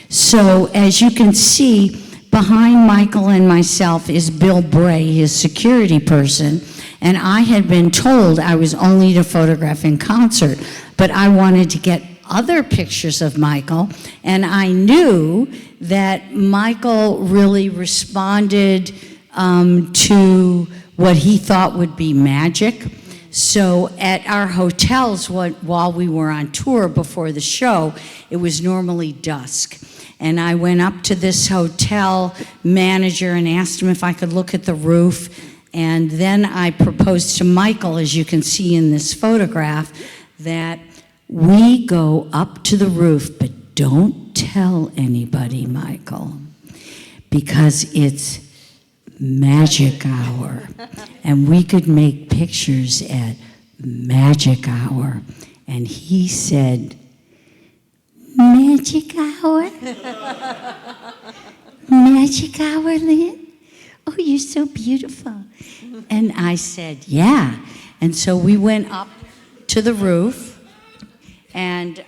So as you can see, behind Michael and myself is Bill Bray, his security person, and I had been told I was only to photograph in concert, but I wanted to get other pictures of Michael, and I knew that Michael really responded to what he thought would be magic. So at our hotels, while we were on tour before the show, it was normally dusk. And I went up to this hotel manager and asked him if I could look at the roof. And then I proposed to Michael, as you can see in this photograph, that we go up to the roof, but don't tell anybody, Michael, because it's magic hour. And we could make pictures at magic hour. And he said, "Magic hour? Magic hour, Lynn? Oh, you're so beautiful." And I said, "Yeah." And so we went up to the roof, and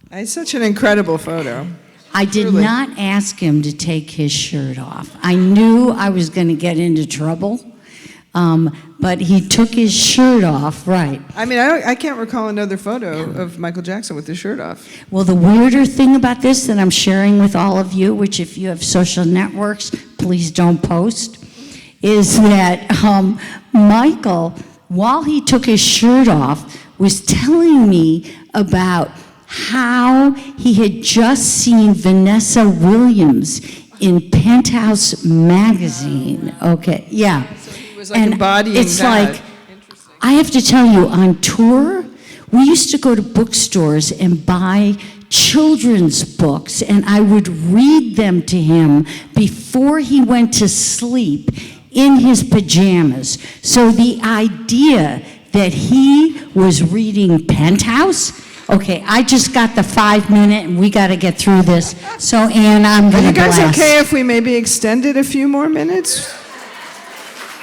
It's such an incredible photo. I did Truly. not ask him to take his shirt off. I knew I was going to get into trouble, but he took his shirt off, right. I mean, I can't recall another photo of Michael Jackson with his shirt off. Well, the weirder thing about this that I'm sharing with all of you, which if you have social networks, please don't post, is that Michael, while he took his shirt off, was telling me about how he had just seen Vanessa Williams in Penthouse magazine. Okay, yeah. So he was like embodying it's that. like, I have to tell you, on tour, we used to go to bookstores and buy children's books, and I would read them to him before he went to sleep in his pajamas. So the idea that he was reading Penthouse. Okay, I just got the 5-minute, and we got to get through this. So, Anne, I'm Are going to you guys blast. okay if we maybe extend it a few more minutes?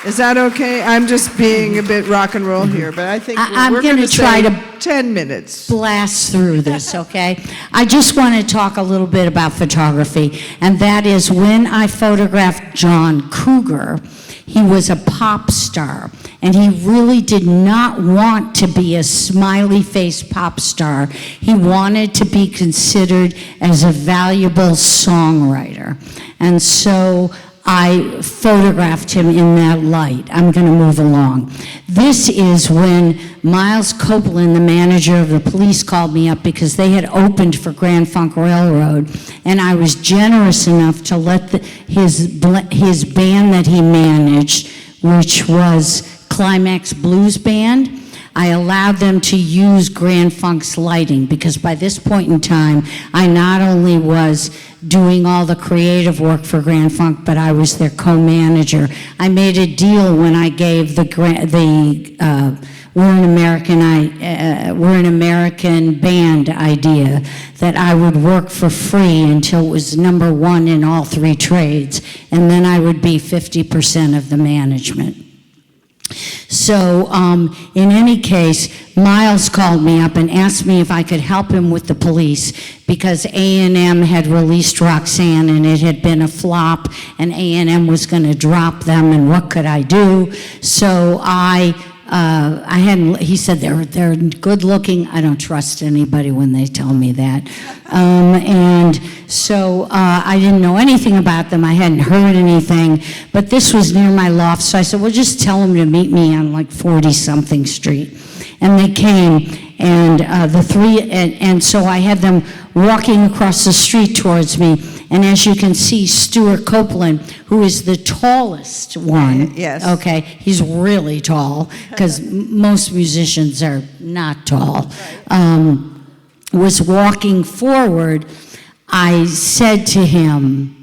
Is that okay? I'm just being a bit rock and roll here, but I think I'm we're gonna going to try say to 10 minutes. Blast through this, okay? I just want to talk a little bit about photography, and that is when I photographed John Cougar, he was a pop star, and he really did not want to be a smiley-faced pop star. He wanted to be considered as a valuable songwriter. And so I photographed him in that light. I'm going to move along. This is when Miles Copeland, the manager of the police, called me up because they had opened for Grand Funk Railroad, and I was generous enough to let his band that he managed, which was Climax Blues Band, I allowed them to use Grand Funk's lighting, because by this point in time, I not only was doing all the creative work for Grand Funk, but I was their co-manager. I made a deal when I gave We're an American band idea that I would work for free until it was #1 in all 3 trades, and then I would be 50% of the management. So in any case, Miles called me up and asked me if I could help him with the police, because A&M had released Roxanne and it had been a flop, and A&M was going to drop them, and what could I do? So he said they're good looking. I don't trust anybody when they tell me that. And so I didn't know anything about them. I hadn't heard anything, but this was near my loft. So I said, well, just tell them to meet me on like 40-something Street. And they came, and so I had them walking across the street towards me. And as you can see, Stuart Copeland, who is the tallest one. Yes. Okay, he's really tall, because most musicians are not tall. Was walking forward. I said to him,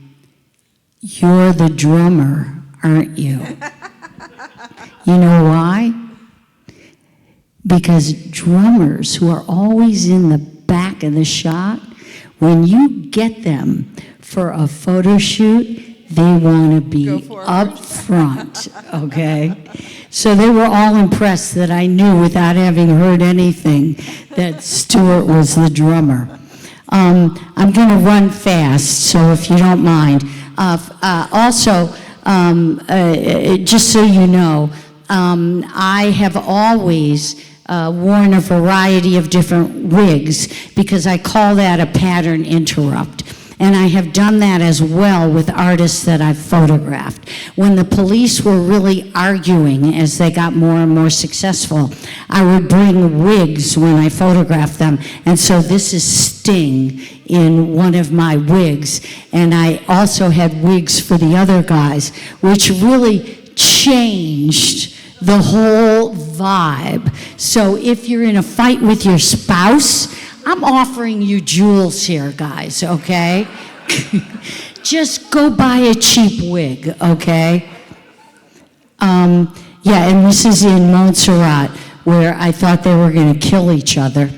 "You're the drummer, aren't you?" You know why? Because drummers who are always in the back of the shot, when you get them for a photo shoot, they want to be up front, okay? So they were all impressed that I knew, without having heard anything, that Stuart was the drummer. I'm going to run fast, so if you don't mind. Just so you know, I have always worn a variety of different wigs, because I call that a pattern interrupt. And I have done that as well with artists that I've photographed. When the police were really arguing as they got more and more successful, I would bring wigs when I photographed them. And so this is Sting in one of my wigs. And I also had wigs for the other guys, which really changed the whole vibe. So if you're in a fight with your spouse, I'm offering you jewels here, guys, okay? Just go buy a cheap wig, okay? Yeah, and this is in Montserrat, where I thought they were going to kill each other.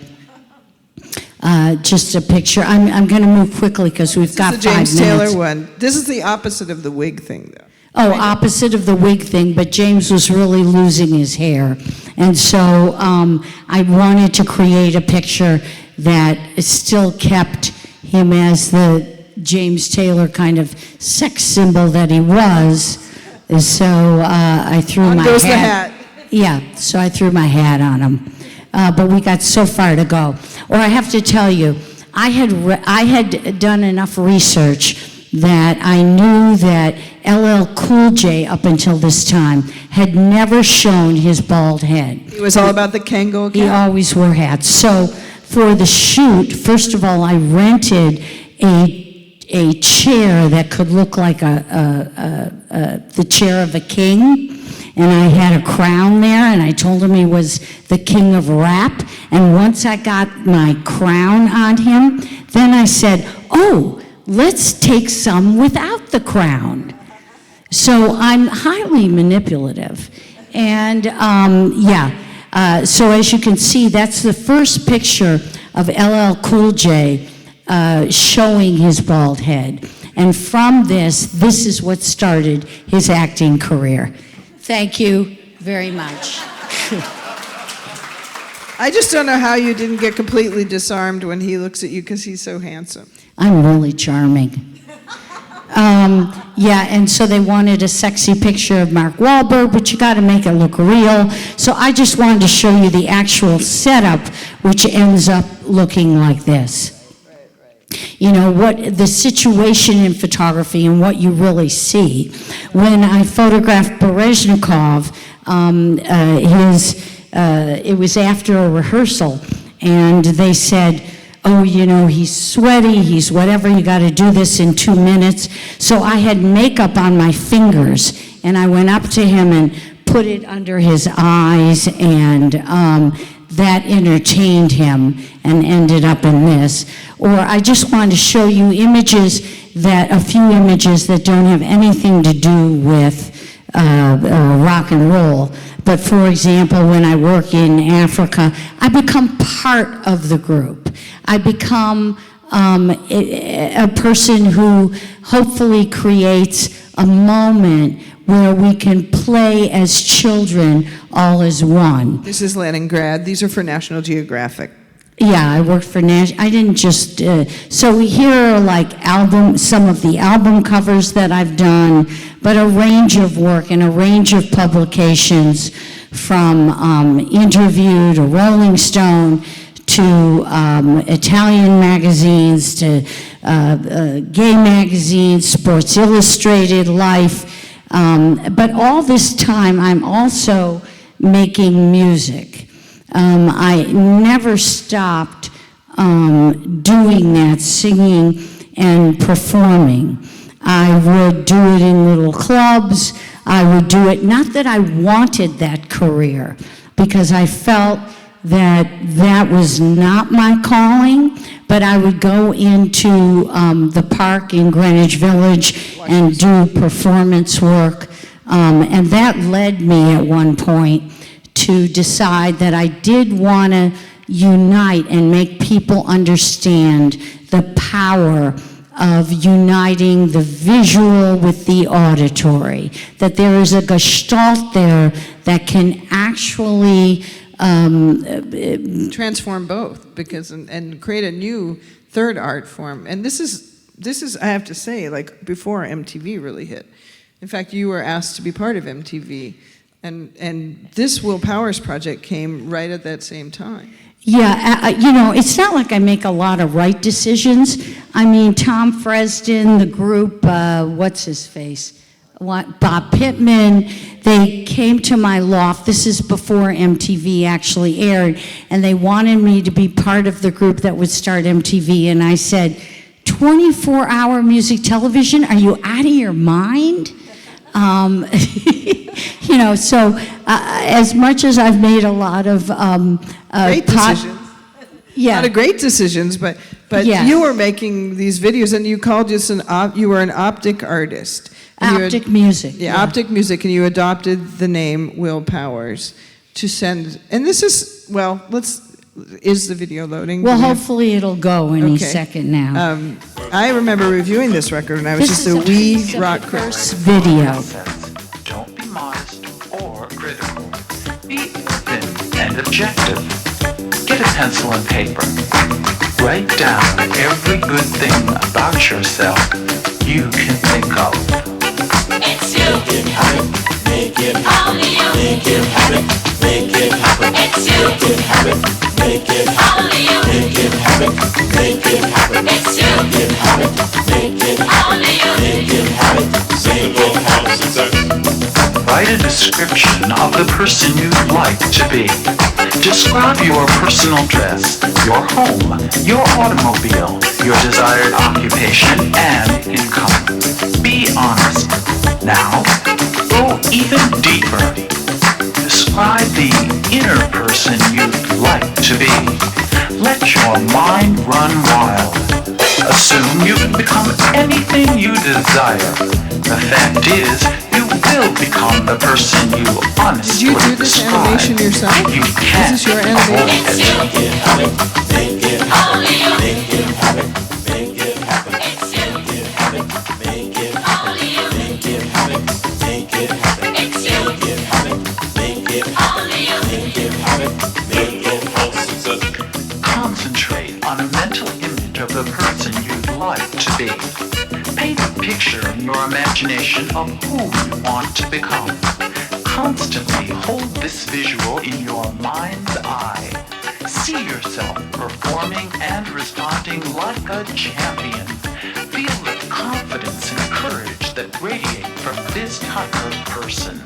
Just a picture. I'm going to move quickly because we've got 5 minutes. This is the James Taylor one. This is the opposite of the wig thing, though. Oh, opposite of the wig thing, but James was really losing his hair. And so I wanted to create a picture that still kept him as the James Taylor kind of sex symbol that he was. So I threw On my goes hat. the hat. Yeah, so I threw my hat on him. But we got so far to go. Or I have to tell you, I had done enough research that I knew that LL Cool J, up until this time, had never shown his bald head. It was all about the Kangol He cat. always wore hats. So for the shoot, first of all, I rented a chair that could look like the chair of a king. And I had a crown there, and I told him he was the king of rap. And once I got my crown on him, then I said, oh, let's take some without the crown. So I'm highly manipulative. And so as you can see, that's the first picture of LL Cool J showing his bald head. And from this is what started his acting career. Thank you very much. I just don't know how you didn't get completely disarmed when he looks at you because he's so handsome. I'm really charming. And so they wanted a sexy picture of Mark Wahlberg, but you got to make it look real. So I just wanted to show you the actual setup, which ends up looking like this. You know, what the situation in photography and what you really see. When I photographed Berezhnikov, it was after a rehearsal, and they said, oh, you know, he's sweaty, he's whatever, you got to do this in 2 minutes. So I had makeup on my fingers, and I went up to him and put it under his eyes, and that entertained him and ended up in this. Or I just wanted to show you a few images that don't have anything to do with rock and roll. But for example, when I work in Africa, I become part of the group. I become a person who hopefully creates a moment where we can play as children all as one. This is Leningrad. These are for National Geographic. Yeah, I worked for I didn't just, so here are like some of the album covers that I've done, but a range of work and a range of publications, from Interview to Rolling Stone to Italian magazines to gay magazines, Sports Illustrated, Life. But all this time, I'm also making music. I never stopped doing that, singing and performing. I would do it in little clubs. I would do it, not that I wanted that career, because I felt that that was not my calling, but I would go into the park in Greenwich Village and do performance work. And that led me at one point to decide that I did want to unite and make people understand the power of uniting the visual with the auditory, that there is a gestalt there that can actually transform both, and create a new third art form. And this is I have to say, like, before MTV really hit. In fact, you were asked to be part of MTV, and this Will Powers project came right at that same time. Yeah, it's not like I make a lot of right decisions. I mean, Tom Fresden, the group, what's his face? Bob Pittman, they came to my loft. This is before MTV actually aired, and they wanted me to be part of the group that would start MTV, and I said, 24-hour music television? Are you out of your mind? So as much as I've made a lot of great decisions. Yeah. A lot of great decisions, but But Yes. you were making these videos, and you called this you were an optic artist. And Optic music. Yeah, optic music, and you adopted the name Will Powers to send. And this is, well, is the video loading? Well, Do we have- hopefully it'll go any Okay. second now. I remember reviewing this record, and I was This just is a wee piece of rock the critic. first video. Don't be modest or critical. Be open and objective. Get a pencil and paper. Write down every good thing about yourself you can think of. It's you. Make it happen. Make it happen. Only you. Make it happen. Make it happen. It's you. Make it happen. Make it happen. Only you. Make it happen. Make it happen. It's you. Make it happen. Make it happen. Only you. Make it happen. Make it happen. Write a description of the person you'd like to be. Describe your personal dress, your home, your automobile, your desired occupation and income. Be honest. Now, go even deeper. Describe the inner person you'd like to be. Let your mind run wild. Assume you can become anything you desire. The fact is, you will become the person you Did honestly you do this describe. animation yourself? You Is can't this your animation? It's you. Make it happen. Make it happen. Only you. Make it happen. Make it happen. It's you. Make it happen. Make it happen. Only you. Make it happen. Make it happen. It's you. Make it happen. Make it happen. Only you. Make it happen. Make it happen. Concentrate on a mental image of the person you'd like to be. Paint a picture in your imagination of who you want to become. Constantly hold this visual in your mind's eye. See yourself performing and responding like a champion. Feel the confidence and courage that radiate from this type of person.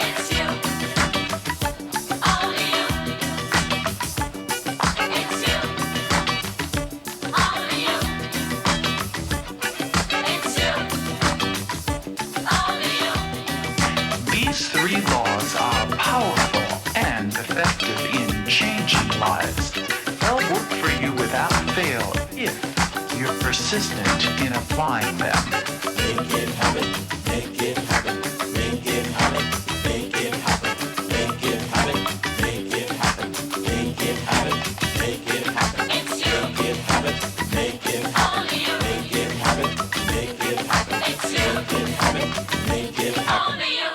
It's you. Only you. It's you. Only you. It's you. Only you. These three laws are powerful and effective in changing lives. They'll work for you without fail if you're persistent in applying them. Make it happen. Make it happen. Make it happen. Make it happen. Make it happen. Make it happen. Make it happen. Make it happen. It's you. Make it happen. Make it happen. Only you. Make it happen. Make it happen. It's you. Make it happen. Make it happen. Only you.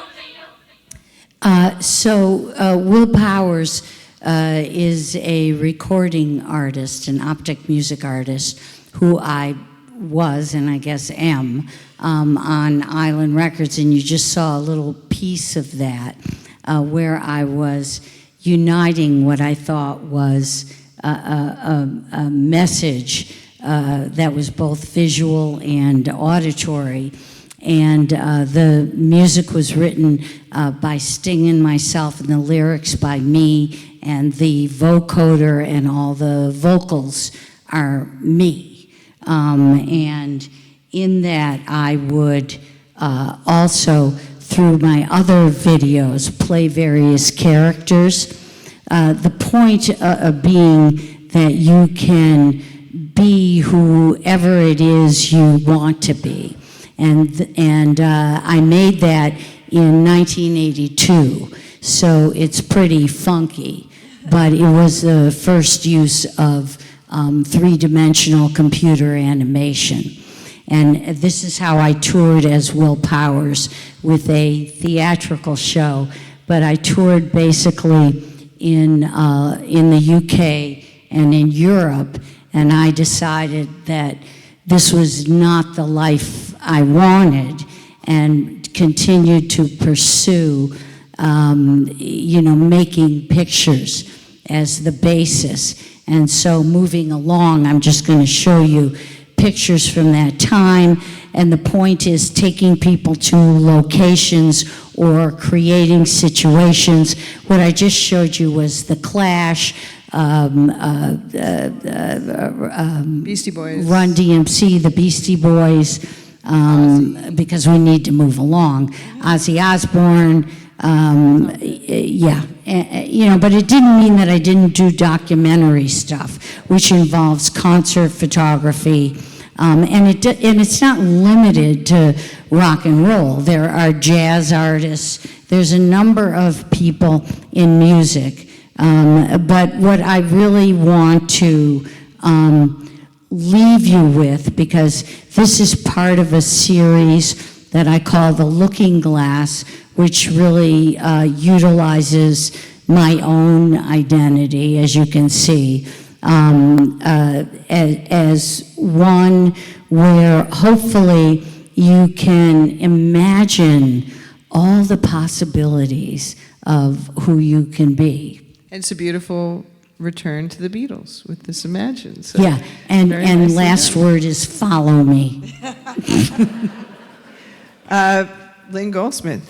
Will Powers is a recording artist, an optic music artist, who I was, and I guess am, on Island Records, and you just saw a little piece of that, where I was uniting what I thought was a message that was both visual and auditory. And the music was written by Sting and myself, and the lyrics by me, and the vocoder and all the vocals are me. And in that, I would also, through my other videos, play various characters. The point being that you can be whoever it is you want to be. And I made that in 1982, so it's pretty funky, but it was the first use of three-dimensional computer animation. And this is how I toured as Will Powers with a theatrical show, but I toured basically in the UK and in Europe, and I decided that this was not the life I wanted, and continued to pursue, making pictures as the basis. And so moving along, I'm just going to show you pictures from that time, and the point is taking people to locations or creating situations. What I just showed you was the Clash, Beastie Boys. Run DMC, the Beastie Boys, because we need to move along. Ozzy Osbourne, but it didn't mean that I didn't do documentary stuff, which involves concert photography. And it's not limited to rock and roll. There are jazz artists. There's a number of people in music. But what I really want to leave you with, because this is part of a series that I call The Looking Glass, which really utilizes my own identity, as you can see, as one where hopefully you can imagine all the possibilities of who you can be. It's a beautiful return to the Beatles with this Imagine. So Yeah, and nicely last done. word is follow me. Lynn Goldsmith,